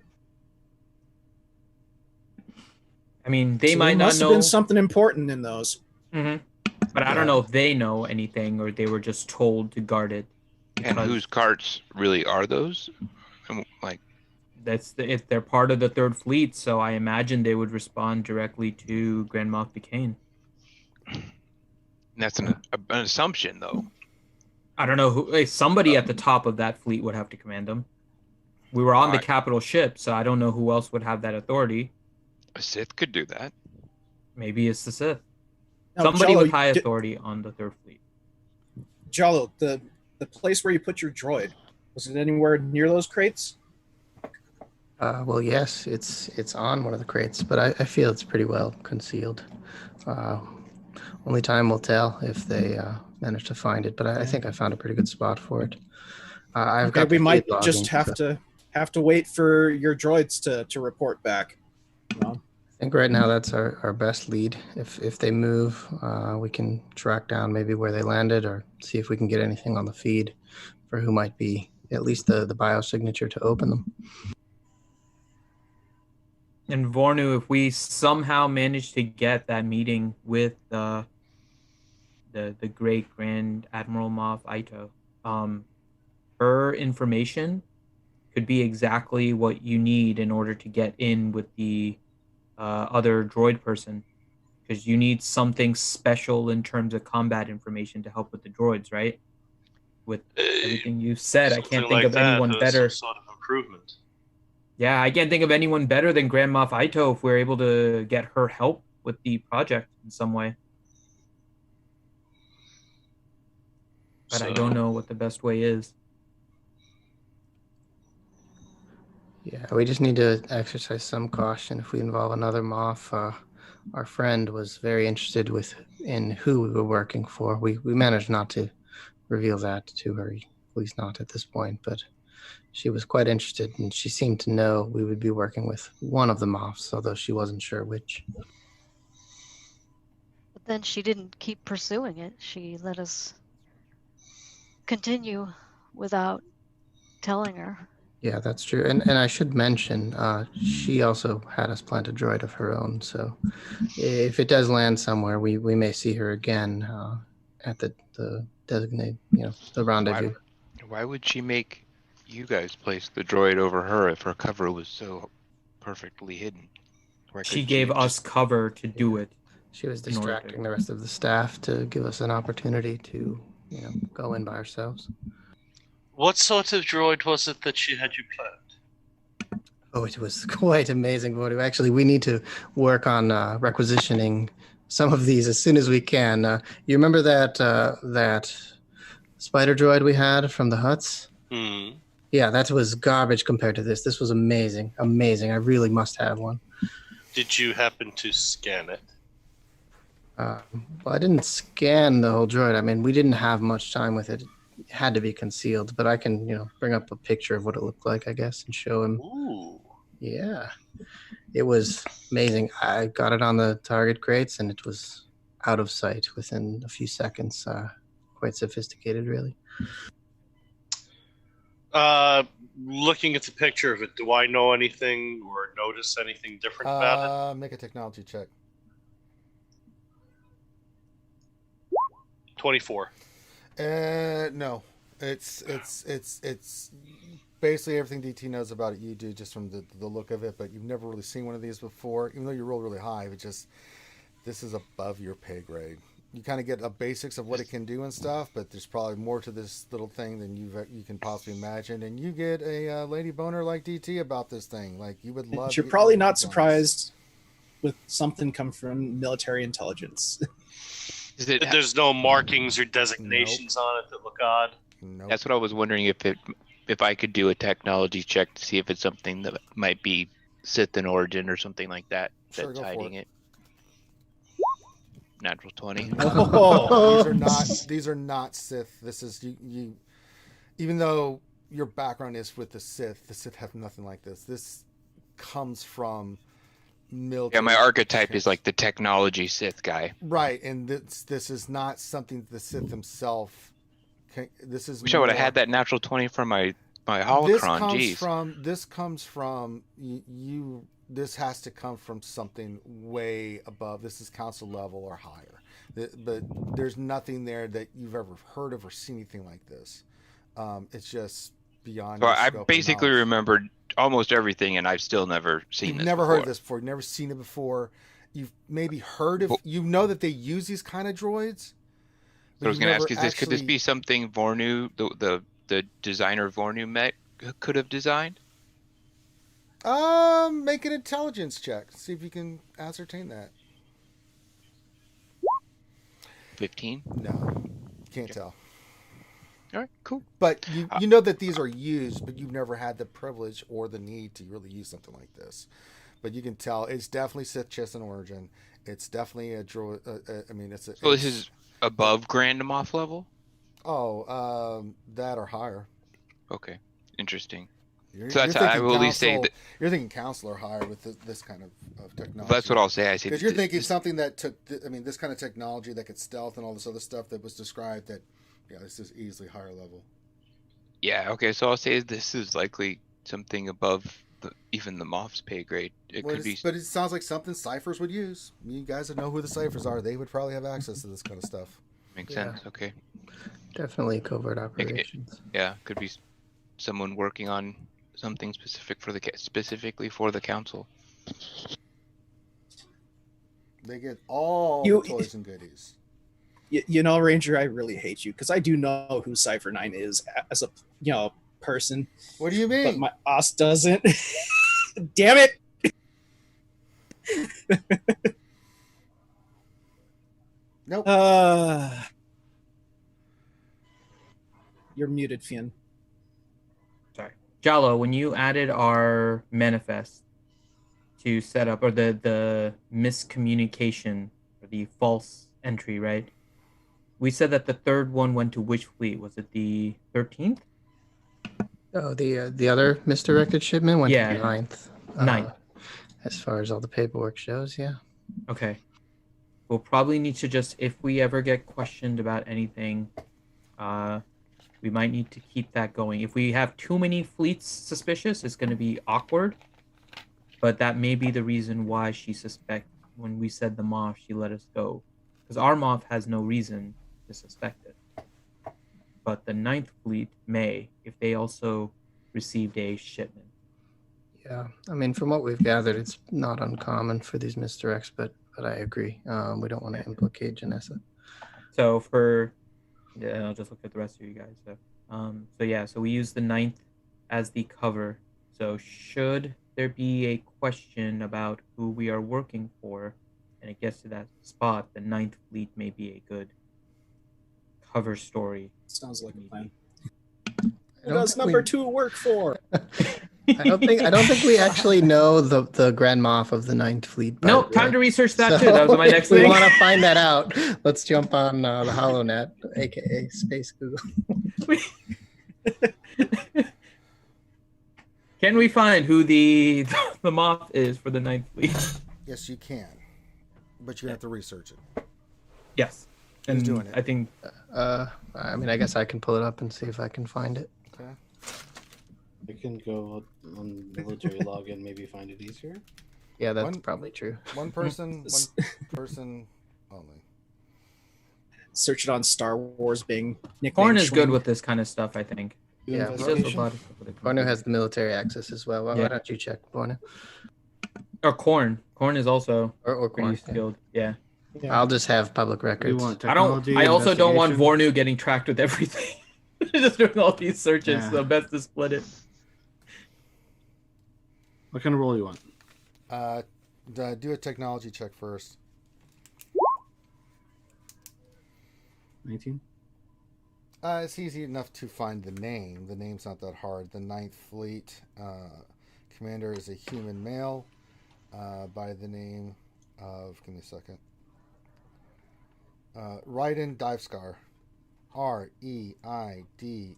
I mean, they
So
might
there
not
must
know.
have been something important in those.
Mm-hmm. But I don't know if they know anything or they were just told to guard it.
And whose carts really are those? And, like,
If they're part of the Third Fleet, so I imagine they would respond directly to Grand Moff Bicane.
that's an assumption, though.
I don't know who. Somebody at the top of that fleet would have to command them. We were on the capital ship, so I don't know who else would have that authority.
A Sith could do that.
Maybe it's the Sith.
Now,
Somebody
Jello,
with high authority on the Third Fleet.
Jello, the place where you put your droid, was it anywhere near those crates?
Well, yes, it's on one of the crates, but I feel it's pretty well concealed. Only time will tell if they manage to find it, but I think I found a pretty good spot for it. I've got.
We might
feed
just
logging,
have to wait for your droids to report back. You know?
I think right now that's our best lead. If they move, we can track down maybe where they landed or see if we can get anything on the feed for who might be at least the biosignature to open them.
And Vornu, if we somehow manage to get that meeting with the great Grand Admiral Moff Ito, her information could be exactly what you need in order to get in with the other droid person, because you need something special in terms of combat information to help with the droids, right? With everything you've said, I can't think of anyone better.
Some sort of improvement.
Yeah, I can't think of anyone better than Grand Moff Ito if we're able to get her help with the project in some way. But I don't know what the best way is.
Yeah, we just need to exercise some caution if we involve another Moff. Our friend was very interested in who we were working for. We managed not to reveal that to her, at least not at this point, but she was quite interested, and she seemed to know we would be working with one of the Moffs, although she wasn't sure which.
But then she didn't keep pursuing it. She let us continue without telling her.
Yeah, that's true. And I should mention, she also had us plant a droid of her own. So if it does land somewhere, we may see her again at the designated, the rendezvous.
Why would she make you guys place the droid over her if her cover was so perfectly hidden? Why
She
couldn't
gave us
just-
cover to do it.
She was
in order to-
distracting the rest of the staff to give us an opportunity to, go in by ourselves.
What sort of droid was it that she had you plant?
Oh, it was quite amazing, Vodu. Actually, we need to work on requisitioning some of these as soon as we can. You remember that spider droid we had from the huts?
Hmm.
Yeah, that was garbage compared to this. This was amazing. Amazing. I really must have one.
Did you happen to scan it?
Well, I didn't scan the whole droid. I mean, we didn't have much time with it. It had to be concealed, but I can, bring up a picture of what it looked like, I guess, and show him.
Ooh.
Yeah, it was amazing. I got it on the target crates, and it was out of sight within a few seconds. Quite sophisticated, really.
Looking at the picture of it, do I know anything or notice anything different about
Make a technology check.
it? 24.
No. It's basically everything DT knows about it. You do just from the look of it, but you've never really seen one of these before. Even though you rolled really high, this is above your pay grade. You kind of get the basics of what it can do and stuff, but there's probably more to this little thing than you can possibly imagine. And you get a lady boner like DT about this thing. Like you would love.
You're probably not surprised with something come from military intelligence.
There's no markings or designations on it that look odd.
Nope.
That's what I was wondering if I could do a technology check to see if it's something that might be Sith in origin or something like that.
Sure,
That's
go for
hiding it. Natural 20.
Oh.
These are not Sith. This is you. Even though your background is with the Sith have nothing like this. This comes from military.
Yeah, my archetype is like the technology Sith guy.
Right, and this is not something the Sith themselves. This is.
Wish I would have had that natural 20 for my holocron.
This comes from you. This has to come from something way above. This is council level or higher. But there's nothing there that you've ever heard of or seen anything like this. It's just beyond.
So
your
I
scope of
basically
knowledge.
remembered almost everything, and I've still never seen
You've
this
never
before.
heard of this before. You've never seen it before. You've maybe heard of. You know that they use these kind of droids.
So I was going to ask: could this be something Vornu, the designer Vornu could have designed?
Make an intelligence check. See if you can ascertain that.
15.
No, can't tell.
All right, cool.
But you know that these are used, but you've never had the privilege or the need to really use something like this. But you can tell it's definitely Sith Chiss in origin. It's definitely a droid.
So this is above Grand Moff level?
That or higher.
Okay, interesting.
You're
I
thinking
will at least say that
you're thinking council or higher with this kind of technology.
that's what I'll say. I say
because you're thinking something that took. This kind of technology that could stealth and all this other stuff that was described. That this is easily higher level.
Yeah. Okay. So I'll say this is likely something above even the Moff's pay grade. Could be.
But it sounds like something ciphers would use. You guys would know who the ciphers are. They would probably have access to this kind of stuff.
Makes sense. Okay.
Definitely covert operations.
Could be someone working on something specifically for the council.
They get all the toys and goodies.
Ranger, I really hate you because I do know who Cypher 9 is as a person.
What do you mean?
But my Os doesn't. Damn it!
Nope.
You're muted, Fionn.
Sorry. Jalo, when you added our manifest to set up, or the miscommunication, or the false entry, right? We said that the third one went to which fleet? Was it the 13th?
Oh, the other misdirected shipment went to the 9th.
9th.
As far as all the paperwork shows, yeah.
Okay. We'll probably need to just, if we ever get questioned about anything, we might need to keep that going. If we have too many fleets suspicious, it's going to be awkward. But that may be the reason why she when we said the Moff, she let us go. Because our Moff has no reason to suspect it. But the Ninth Fleet may, if they also received a shipment.
Yeah, I mean, from what we've gathered, it's not uncommon for these misdirects, but I agree. We don't want to implicate Janessa.
So I'll just look at the rest of you guys. So we use the Ninth as the cover. So should there be a question about who we are working for, and it gets to that spot, the Ninth Fleet may be a good cover story.
Sounds like a plan.
I
Who
don't
does
think
number 2 work for?
I don't think we actually know the Grand Moff of the Ninth Fleet. by
No,
the
time
way.
to research that
So
too. That was my next
if we
thing.
want to find that out, let's jump on the HoloNet, aka Space Google.
Can we find who the Moff is for the Ninth Fleet?
Yes, you can, but you have to research it.
Yes.
Who's
And
doing it?
I think
I mean, I guess I can pull it up and see if I can find it.
Okay.
I can go on military login, maybe find it easier.
Yeah, that's
One-
probably true.
One person only.
Search it on Star Wars Bing. Nickname
Horn is good
Schwing.
with this kind of stuff, I think.
Do
Yeah,
He does a
investigation?
lot of stuff with it.
Bornu has the military access as well. Why
Yeah.
don't you check Bornu?
Or Corn. Corn is also
Or
pretty
Corn, yeah.
skilled. Yeah.
Yeah.
I'll just have public
Do you
records.
want
I don't.
technology?
I also don't want
investigation?
Vornu getting tracked with everything. Just doing all these searches.
Yeah.
So best to split it.
What kind of role you want?
Do a technology check first.
19?
It's easy enough to find the name. The name's not that hard. The Ninth Fleet commander is a human male by the name of, give me a second, Raiden Divescar. Reideon Divscar.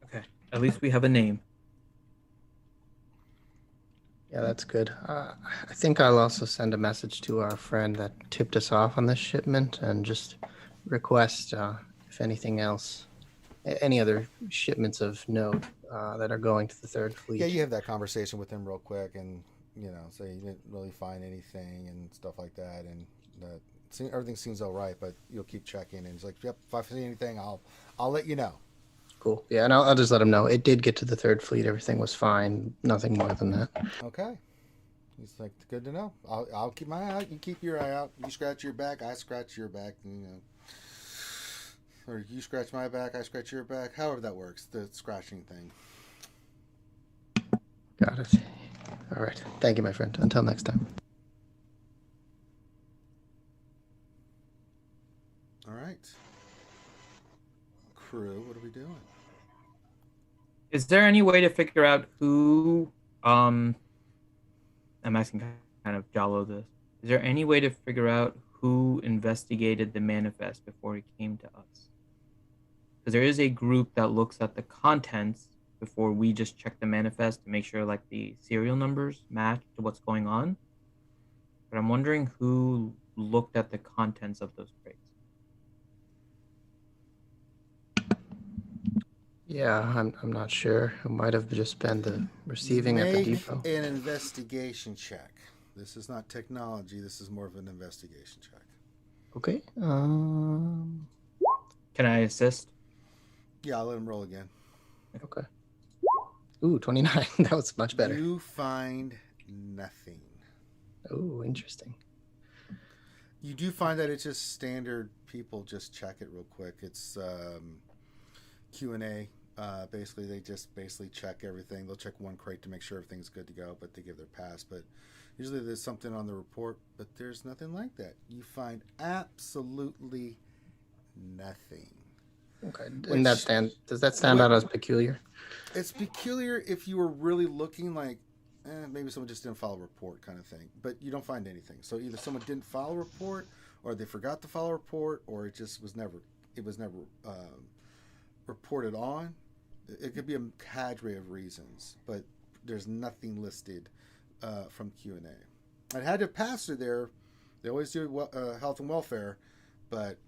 Okay. At least we have a name.
Yeah, that's good. I think I'll also send a message to our friend that tipped us off on this shipment and just request, if anything else, any other shipments of note that are going to the Third Fleet.
Yeah, you have that conversation with him real quick, and say you didn't really find anything and stuff like that, and everything seems all right, but you'll keep checking. And he's like, "Yep, if I see anything, I'll let you know."
Cool. Yeah, and I'll just let him know. It did get to the Third Fleet. Everything was fine. Nothing more than that.
Okay. He's like, "Good to know. I'll keep my eye out. You keep your eye out. You scratch your back, I scratch your back. Or you scratch my back, I scratch your back. However that works, the scratching thing."
Got it. All right. Thank you, my friend. Until next time.
All right. Crew, what are we doing?
Is there any way to figure out who? I'm asking kind of Jalo this. Is there any way to figure out who investigated the manifest before it came to us? Because there is a group that looks at the contents before we just check the manifest to make sure like the serial numbers match to what's going on. But I'm wondering who looked at the contents of those crates.
Yeah, I'm not sure. It might have just been the receiving at the
Make
depot.
an investigation check. This is not technology. This is more of an investigation check.
Okay.
Can I assist?
Yeah, I'll let him roll again.
Okay. Ooh, 29. That was much better.
You find nothing.
Ooh, interesting.
You do find that it's just standard people just check it real quick. It's Q&A. Basically, they just check everything. They'll check one crate to make sure everything's good to go, but they give their pass. But usually there's something on the report, but there's nothing like that. You find absolutely nothing.
Okay. And does that stand out as peculiar?
It's peculiar if you were really looking like, maybe someone just didn't file a report kind of thing, but you don't find anything. So either someone didn't file a report, or they forgot to file a report, or it just was never reported on. It could be a cadre of reasons, but there's nothing listed from Q&A. I had to pass through there. They always do health and welfare, but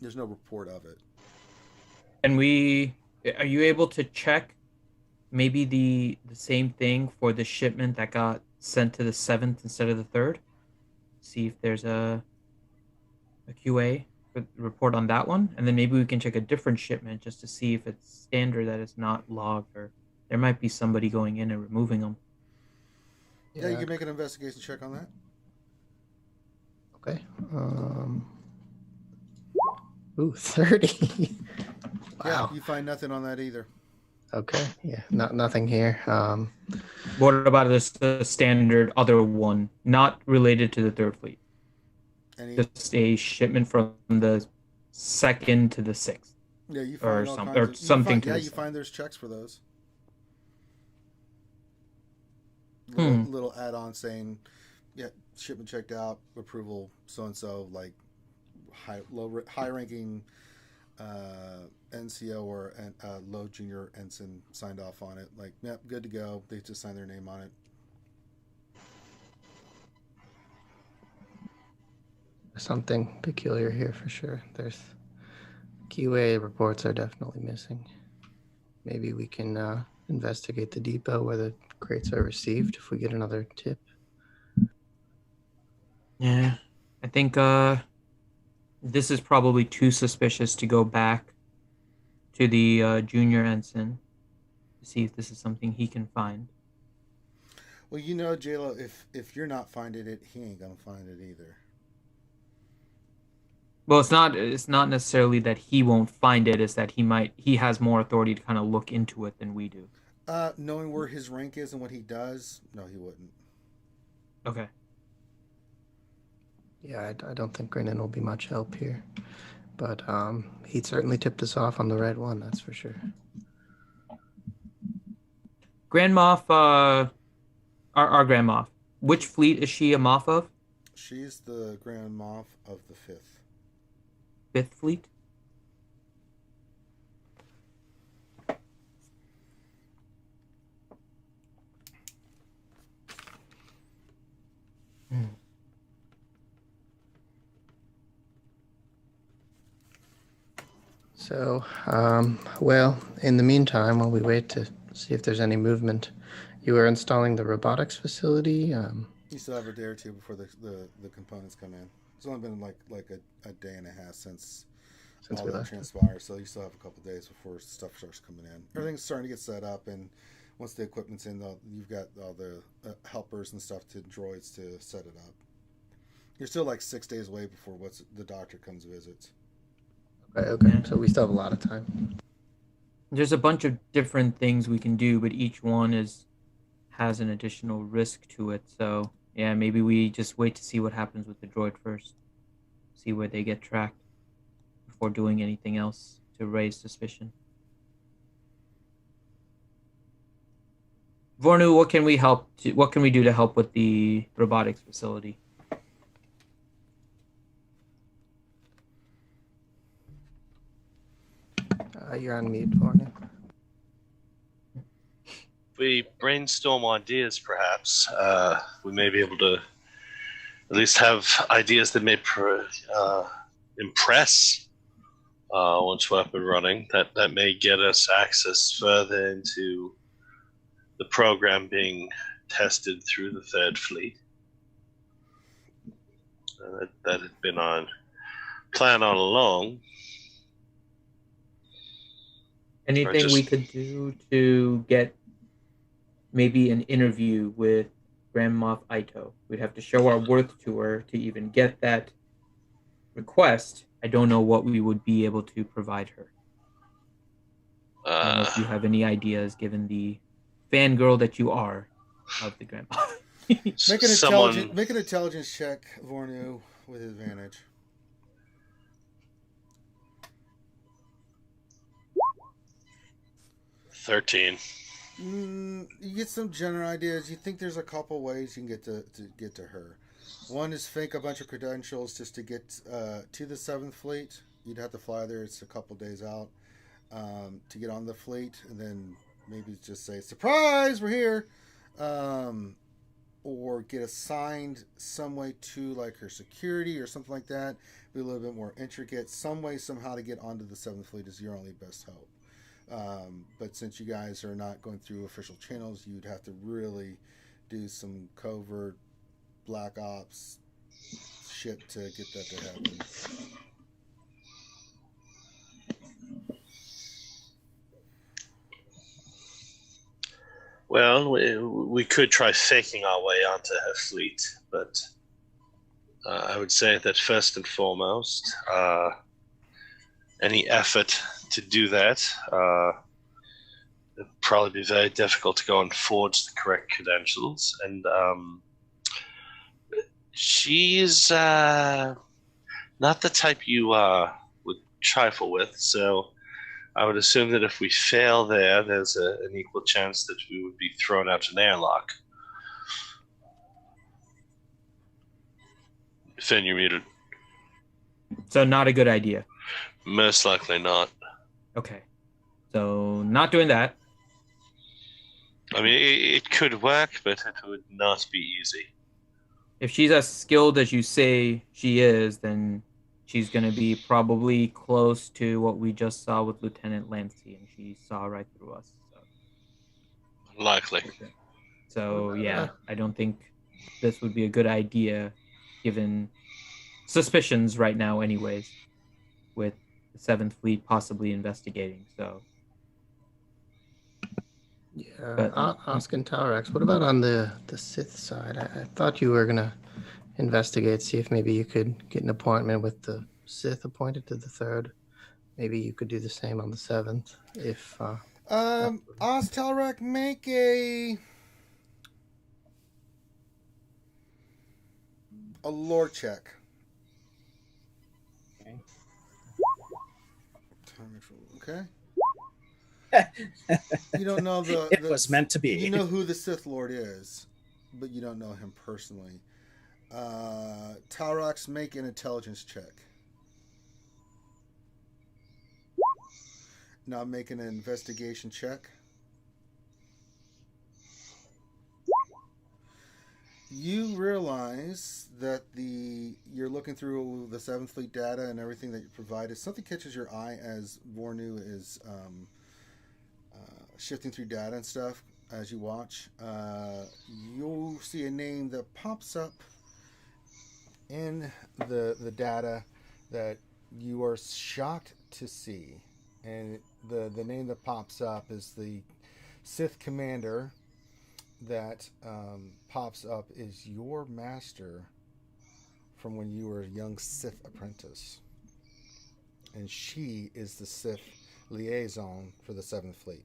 there's no report of it.
And are you able to check maybe the same thing for the shipment that got sent to the 7th instead of the 3rd? See if there's a QA report on that one, and then maybe we can check a different shipment just to see if it's standard that it's not logged, or there might be somebody going in and removing them.
Yeah, you can make an investigation check on that.
Okay. 30.
Yeah,
Wow.
you find nothing on that either.
Okay. Yeah. Nothing here.
What about the standard other one, not related to the 3rd Fleet? Just a shipment from the 2nd to the 6th.
Yeah, you find
something.
You find there's checks for those. Little add-on saying, yeah, shipment checked out, approval, so and so, like high-ranking NCO or low junior ensign signed off on it. Like, yep, good to go. They just signed their name on it.
Something peculiar here for sure. There's QA reports are definitely missing. Maybe we can investigate the depot where the crates are received if we get another tip.
Yeah, I think this is probably too suspicious to go back to the junior ensign to see if this is something he can find.
Well, you know, JLo, if you're not finding it, he ain't gonna find it either.
Well, it's not necessarily that he won't find it, it's that he has more authority to kind of look into it than we do.
Knowing where his rank is and what he does, no, he wouldn't.
Okay.
Yeah, I don't think Grinnin will be much help here. But he'd certainly tipped us off on the red one, that's for sure.
Grand Moff, our Grand Moff, which fleet is she a Moff of?
She's the Grand Moff of the 5th.
5th Fleet?
So, well, in the meantime, while we wait to see if there's any movement, you are installing the robotics facility.
You still have a day or two before the components come in. It's only been like a day and a half since all that transpires, so you still have a couple days before stuff starts coming in. Everything's starting to get set up, and once the equipment's in, you've got all the helpers and stuff to droids to set it up. You're still like 6 days away before the doctor comes visits.
Okay, so we still have a lot of time.
There's a bunch of different things we can do, but each one has an additional risk to it. So yeah, maybe we just wait to see what happens with the droid first. See where they get tracked before doing anything else to raise suspicion. Vornu, what can we do to help with the robotics facility?
You're on mute, Vornu.
We brainstorm ideas, perhaps. We may be able to at least have ideas that may impress once we're up and running. That may get us access further into the program being tested through the 3rd Fleet. That had been on plan all along.
Anything we could do to get maybe an interview with Grand Moff Ito? We'd have to show our worth to her to even get that request. I don't know what we would be able to provide her. I don't know if you have any ideas, given the fangirl that you are of the Grand Moff.
Make an intelligence check, Vornu, with advantage.
13.
You get some general ideas. You think there's a couple ways you can get to her. One is fake a bunch of credentials just to get to the 7th Fleet. You'd have to fly there. It's a couple days out to get on the fleet, and then maybe just say, surprise, we're here. Or get assigned some way to like her security or something like that. Be a little bit more intricate. Some way, somehow to get onto the 7th Fleet is your only best hope. But since you guys are not going through official channels, you'd have to really do some covert black ops shit to get that to happen.
Well, we could try faking our way onto her fleet, but I would say that first and foremost, any effort to do that it'd probably be very difficult to go and forge the correct credentials. And she's not the type you would trifle with, so I would assume that if we fail there, there's an equal chance that we would be thrown out an airlock. Finn, you're muted.
So not a good idea.
Most likely not.
Okay. So not doing that.
I mean, it could work, but it would not be easy.
If she's as skilled as you say she is, then she's going to be probably close to what we just saw with Lieutenant Lancey, and she saw right through us. So.
Likely.
So, yeah, I don't think this would be a good idea, given suspicions right now anyways, with the 7th Fleet possibly investigating. So,
Yeah,
but,
Osk and Taurex, what about on the Sith side? I thought you were going to investigate, see if maybe you could get an appointment with the Sith appointed to the 3rd. Maybe you could do the same on the 7th. If
Talrak, make a lore check. Okay. You don't know
It was meant to be.
You know who the Sith Lord is, but you don't know him personally. Talrox, make an intelligence check. Now make an investigation check. You realize that you're looking through the 7th Fleet data and everything that you provided. Something catches your eye as Vornu is shifting through data and stuff as you watch. You'll see a name that pops up in the data that you are shocked to see. And the name that pops up is the Sith commander that pops up is your master from when you were a young Sith apprentice. And she is the Sith liaison for the 7th Fleet.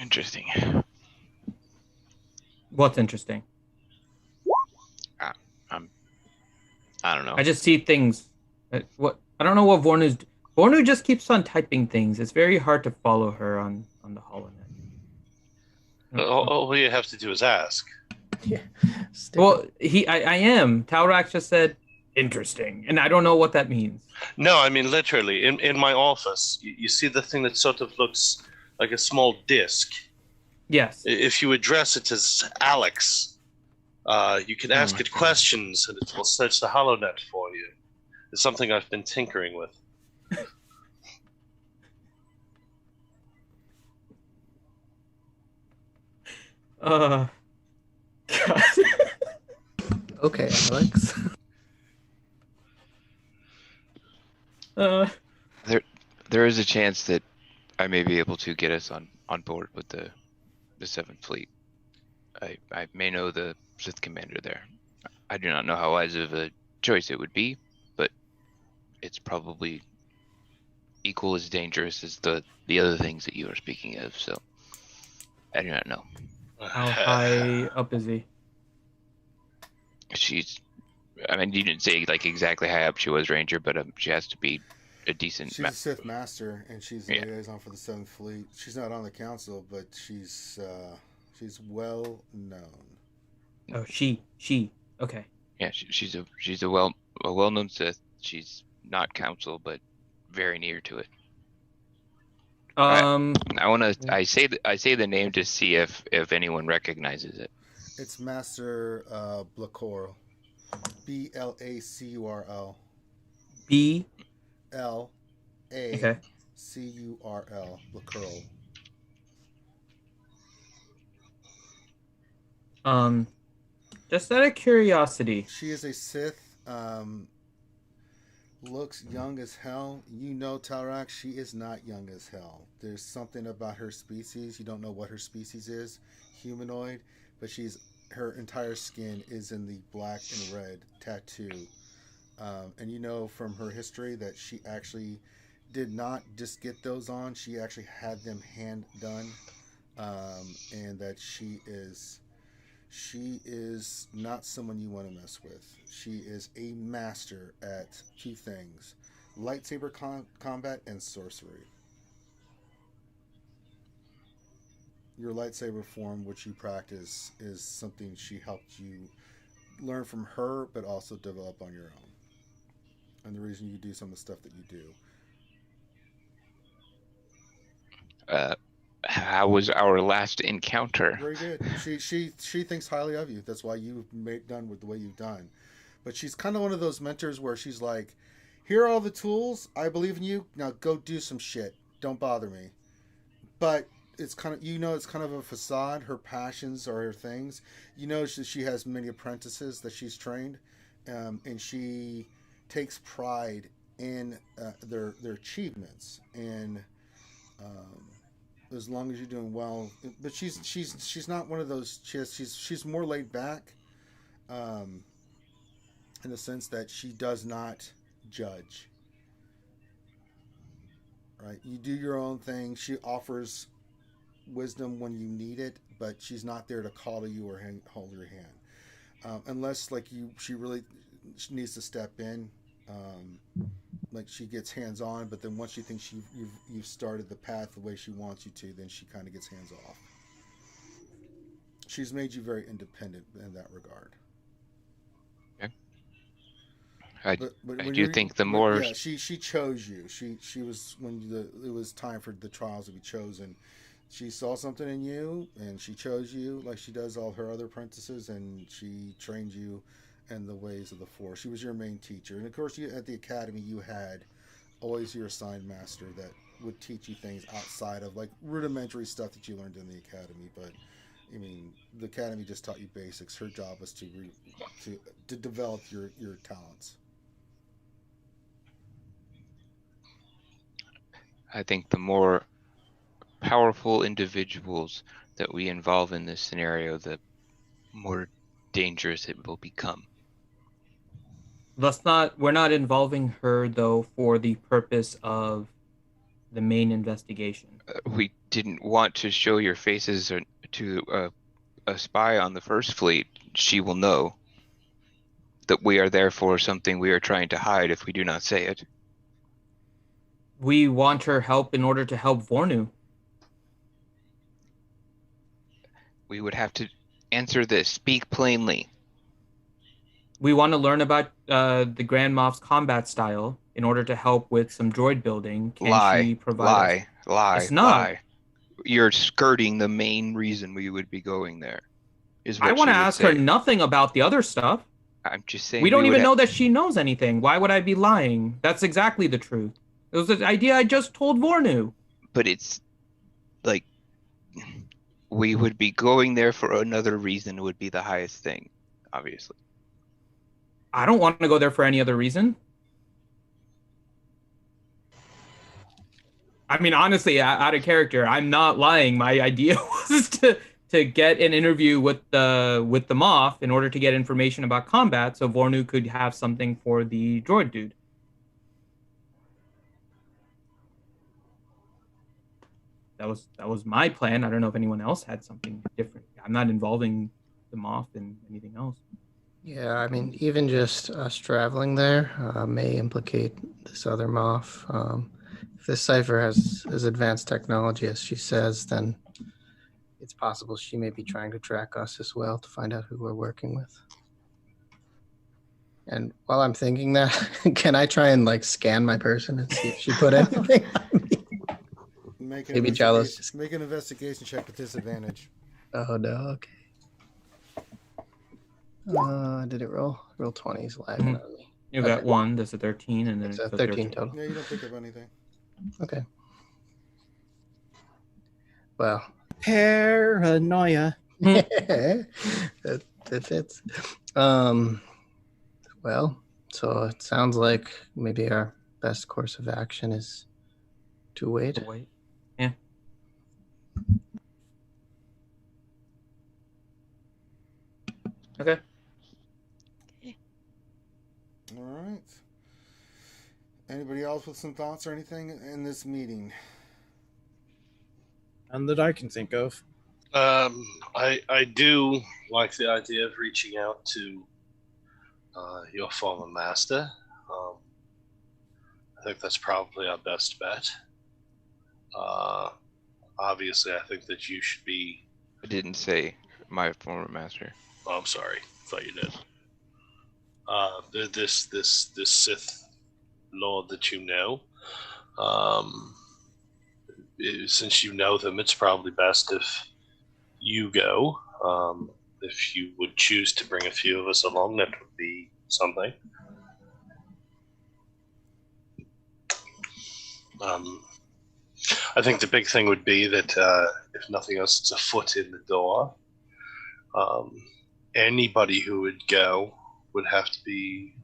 Interesting.
what's interesting?
I don't know.
I just see things. I don't know what Vornu's. Vornu just keeps on typing things. It's very hard to follow her on the HoloNet.
All you have to do is ask.
Yeah.
Well, I am. Talrax just said interesting, and I don't know what that means.
No, I mean literally. In my office, you see the thing that sort of looks like a small disc.
Yes.
If you address it as Alex, you can ask it questions, and it will search the HoloNet for you. It's something I've been tinkering with.
God.
Okay, Alex.
There is a chance that I may be able to get us on board with the 7th Fleet. I may know the Sith commander there. I do not know how wise of a choice it would be, but it's probably equal as dangerous as the other things that you are speaking of, so I do not know.
How high up is he?
I mean, you didn't say like exactly how up she was, Ranger, but she has to be a decent.
She's a Sith Master, and she's a liaison for the 7th Fleet. She's not on the council, but she's well known.
Oh, she. Okay.
Yeah, she's a well-known Sith. She's not council, but very near to it. I say the name to see if anyone recognizes it.
It's Master Blacurl. Blacurl.
B.
L A
Okay.
Curl. Blacurl.
Just out of curiosity.
She is a Sith. Looks young as hell. You know, Talrak, she is not young as hell. There's something about her species. You don't know what her species is. Humanoid. But her entire skin is in the black and red tattoo. And you know from her history that she actually did not just get those on. She actually had them hand done. And that she is not someone you want to mess with. She is a master at two things: lightsaber combat and sorcery. Your lightsaber form, which you practice, is something she helped you learn from her, but also develop on your own. And the reason you do some of the stuff that you do.
How was our last encounter?
Very good. She thinks highly of you. That's why you've done with the way you've done. But she's kind of one of those mentors where she's like, "Here are all the tools. I believe in you. Now go do some shit. Don't bother me." But it's kind of it's kind of a facade. Her passions are her things. You know she has many apprentices that she's trained, and she takes pride in their achievements and. As long as you're doing well, but she's not one of those chicks. She's more laid back, in the sense that she does not judge. Right, you do your own thing. She offers wisdom when you need it, but she's not there to coddle you or hold your hand, unless she really needs to step in. Like she gets hands on, but then once she thinks you've started the path the way she wants you to, then she kind of gets hands off. She's made you very independent in that regard.
Okay.
But
I do think the more
she chose you. She was it was time for the trials to be chosen. She saw something in you, and she chose you like she does all her other apprentices, and she trained you and the ways of the Force. She was your main teacher. And of course, at the academy, you had always your assigned master that would teach you things outside of like rudimentary stuff that you learned in the academy. But I mean, the academy just taught you basics. Her job was to develop your talents.
I think the more powerful individuals that we involve in this scenario, the more dangerous it will become.
We're not involving her though for the purpose of the main investigation.
We didn't want to show your faces to a spy on the First Fleet. She will know that we are there for something we are trying to hide if we do not say it.
We want her help in order to help Vornu.
We would have to answer this. Speak plainly.
We want to learn about the Grand Moff's combat style in order to help with some droid building. Can she provide
lie.
It's not.
Lie. You're skirting the main reason we would be going there.
I want to ask her nothing about the other stuff.
I'm just saying.
We don't even know that she knows anything. Why would I be lying? That's exactly the truth. It was the idea I just told Vornu.
But it's like we would be going there for another reason. It would be the highest thing, obviously.
I don't want to go there for any other reason. I mean, honestly, out of character, I'm not lying. My idea was to get an interview with the Moff in order to get information about combat, so Vornu could have something for the droid dude. That was my plan. I don't know if anyone else had something different. I'm not involving the Moff in anything else.
Yeah, I mean, even just us traveling there may implicate this other Moff. If this cipher has as advanced technology as she says, then it's possible she may be trying to track us as well to find out who we're working with. And while I'm thinking that, can I try and like scan my person and see if she put anything on me?
Make an,
Maybe Jalos
investigation, make an investigation check with disadvantage.
Oh no, okay. Did it roll? Roll 20s lagging on me.
You
Okay.
got one. That's a 13, and then
It's a 13 total.
Yeah, you don't pick up anything.
Okay. Well,
Paranoia.
that fits. Well, so it sounds like maybe our best course of action is to wait.
Yeah. Okay.
All right. Anybody else with some thoughts or anything in this meeting?
None that I can think of.
I do like the idea of reaching out to your former master. I think that's probably our best bet. Obviously, I think that you should be.
I didn't say my former master.
Oh, I'm sorry. I thought you did. This Sith Lord that you know. Since you know them, it's probably best if you go. If you would choose to bring a few of us along, that would be something. I think the big thing would be that if nothing else, it's a foot in the door. Anybody who would go would have to be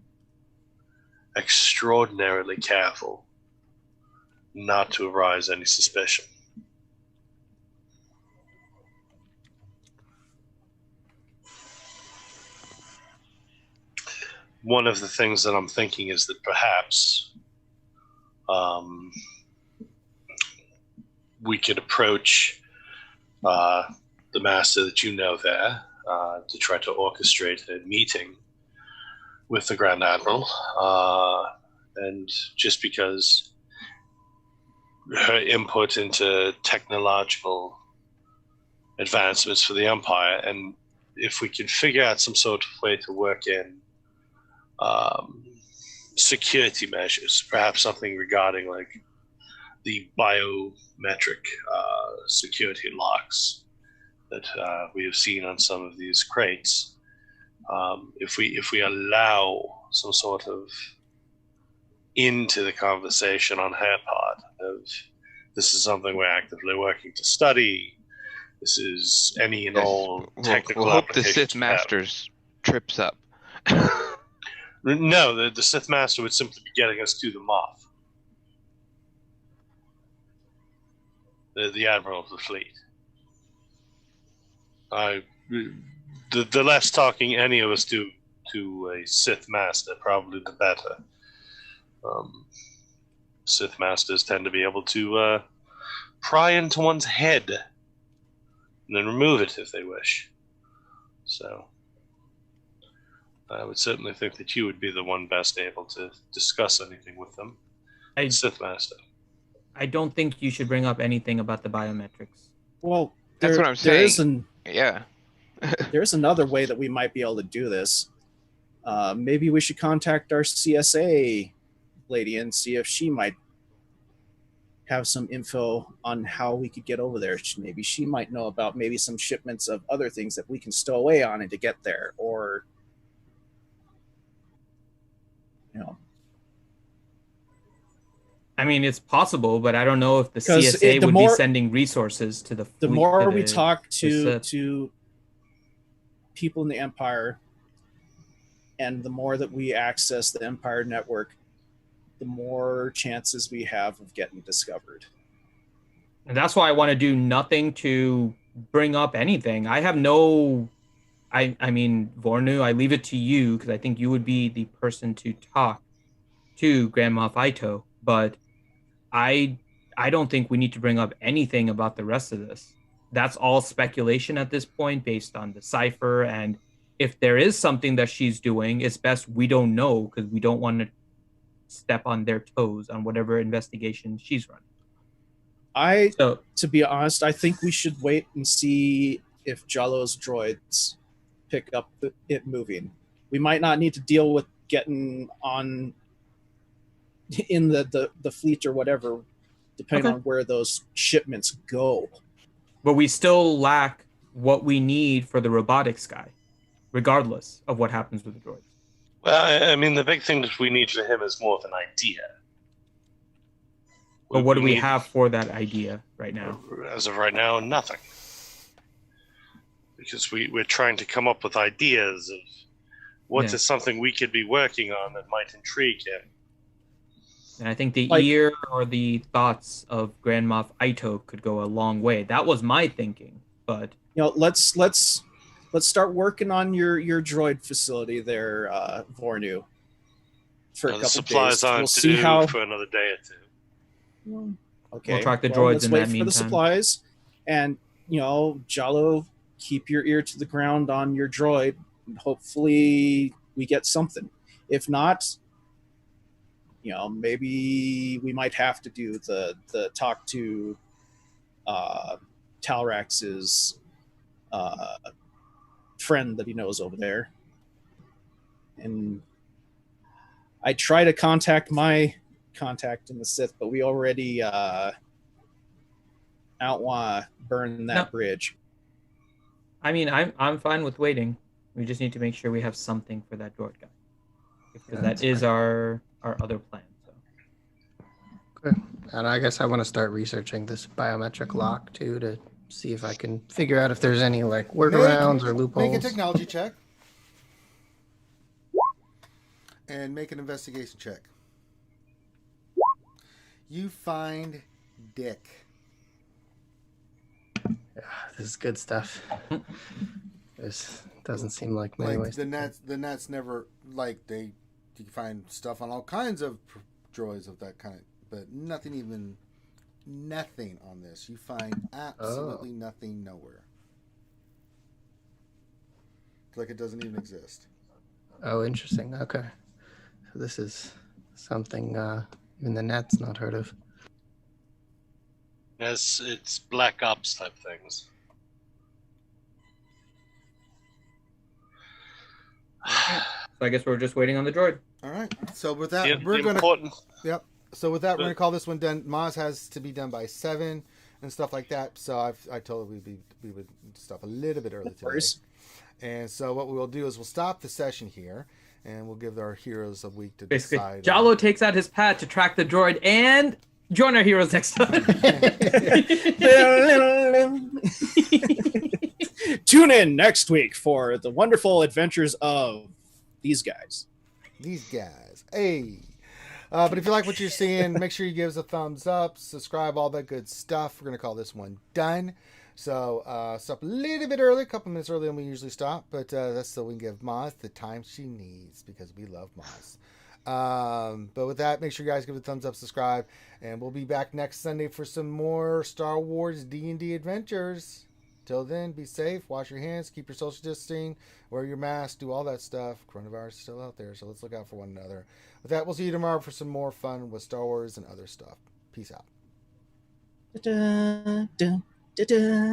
extraordinarily careful not to arouse any suspicion. One of the things that I'm thinking is that perhaps we could approach the master that you know there to try to orchestrate a meeting with the Grand Admiral. And just because her input into technological advancements for the Empire, and if we can figure out some sort of way to work in security measures, perhaps something regarding like the biometric security locks that we have seen on some of these crates. If we allow some sort of into the conversation on her part of this is something we're actively working to study. This is any and all technical
we'll hope the
applications
Sith Masters trips up.
No, the Sith Master would simply be getting us to the Moth. The Admiral of the fleet. The less talking any of us do to a Sith Master, probably the better. Sith Masters tend to be able to pry into one's head and then remove it if they wish. So I would certainly think that you would be the one best able to discuss anything with them. Sith Master.
I don't think you should bring up anything about the biometrics.
Well,
That's what I'm saying. Yeah.
There's another way that we might be able to do this. Maybe we should contact our CSA lady and see if she might have some info on how we could get over there. Maybe she might know about maybe some shipments of other things that we can stow away on it to get there, or
I mean, it's possible, but I don't know if the CSA would be sending resources to the fleet.
The more we talk to people in the Empire, and the more that we access the Empire network, the more chances we have of getting discovered.
And that's why I want to do nothing to bring up anything. I have no... I mean, Vornu, I leave it to you, because I think you would be the person to talk to Grand Moff Ito, but I don't think we need to bring up anything about the rest of this. That's all speculation at this point based on the cipher, and if there is something that she's doing, it's best we don't know, because we don't want to step on their toes on whatever investigation she's running.
To be honest, I think we should wait and see if Jalo's droids pick up it moving. We might not need to deal with getting on in the fleet or whatever, depending
Okay.
on where those shipments go.
But we still lack what we need for the robotics guy, regardless of what happens with the droids.
Well, I mean, the big thing that we need for him is more of an idea.
But what do we
need-
have for that idea right now?
As of right now, nothing. Because we're trying to come up with ideas of what
Yeah.
is something we could be working on that might intrigue him.
And I think the
Like-
ear or the thoughts of Grand Moff Ito could go a long way. That was my thinking, but
Let's start working on your droid facility there, Vornu. For a
The
couple
supplies
days,
aren't
we'll see
due
how.
for another day or two.
Okay,
We'll track the droids
let's
in
wait
that
for the
meantime.
supplies, and Jalo, keep your ear to the ground on your droid. And hopefully, we get something. If not, maybe we might have to do the talk to Talrax's friend that he knows over there. And I try to contact my contact in the Sith, but we already out want to burn that
No.
bridge.
I mean, I'm fine with waiting. We just need to make sure we have something for that droid guy, because
That's
that is
fine.
our other plan. So.
Good. And I guess I want to start researching this biometric lock too to see if I can figure out if there's any like workarounds or loopholes.
Make a technology check. And make an investigation check. You find Dick.
This is good stuff. This doesn't seem like many
Like
ways.
the nets never like you find stuff on all kinds of droids of that kind, but nothing on this. You find absolutely nothing nowhere. It's like it doesn't even exist.
Oh, interesting. Okay. So this is something even the net's not heard of.
Yes, it's Black Ops type things.
So I guess we're just waiting on the droid.
All right. So with that,
The
we're gonna.
important.
Yep. So with that, we're gonna call this one done. Maz has to be done by 7 and stuff like that. So I told her we would stop a little bit early today.
course.
And so what we will do is we'll stop the session here, and we'll give our heroes a week to
Basically,
decide.
Jalo takes out his pad to track the droid and join our heroes next time.
Tune in next week for the wonderful adventures of these guys.
These guys. Hey. But if you like what you're seeing, make sure you give us a thumbs up, subscribe, all that good stuff. We're going to call this one done. So stop a little bit early, a couple minutes earlier than we usually stop. But that's so we can give Maz the time she needs because we love Maz. But with that, make sure you guys give it a thumbs up, subscribe. And we'll be back next Sunday for some more Star Wars D&D adventures. Till then, be safe, wash your hands, keep your social distancing, wear your mask, do all that stuff. Coronavirus is still out there, so let's look out for one another. With that, we'll see you tomorrow for some more fun with Star Wars and other stuff. Peace out.
Da-da, da, da-da.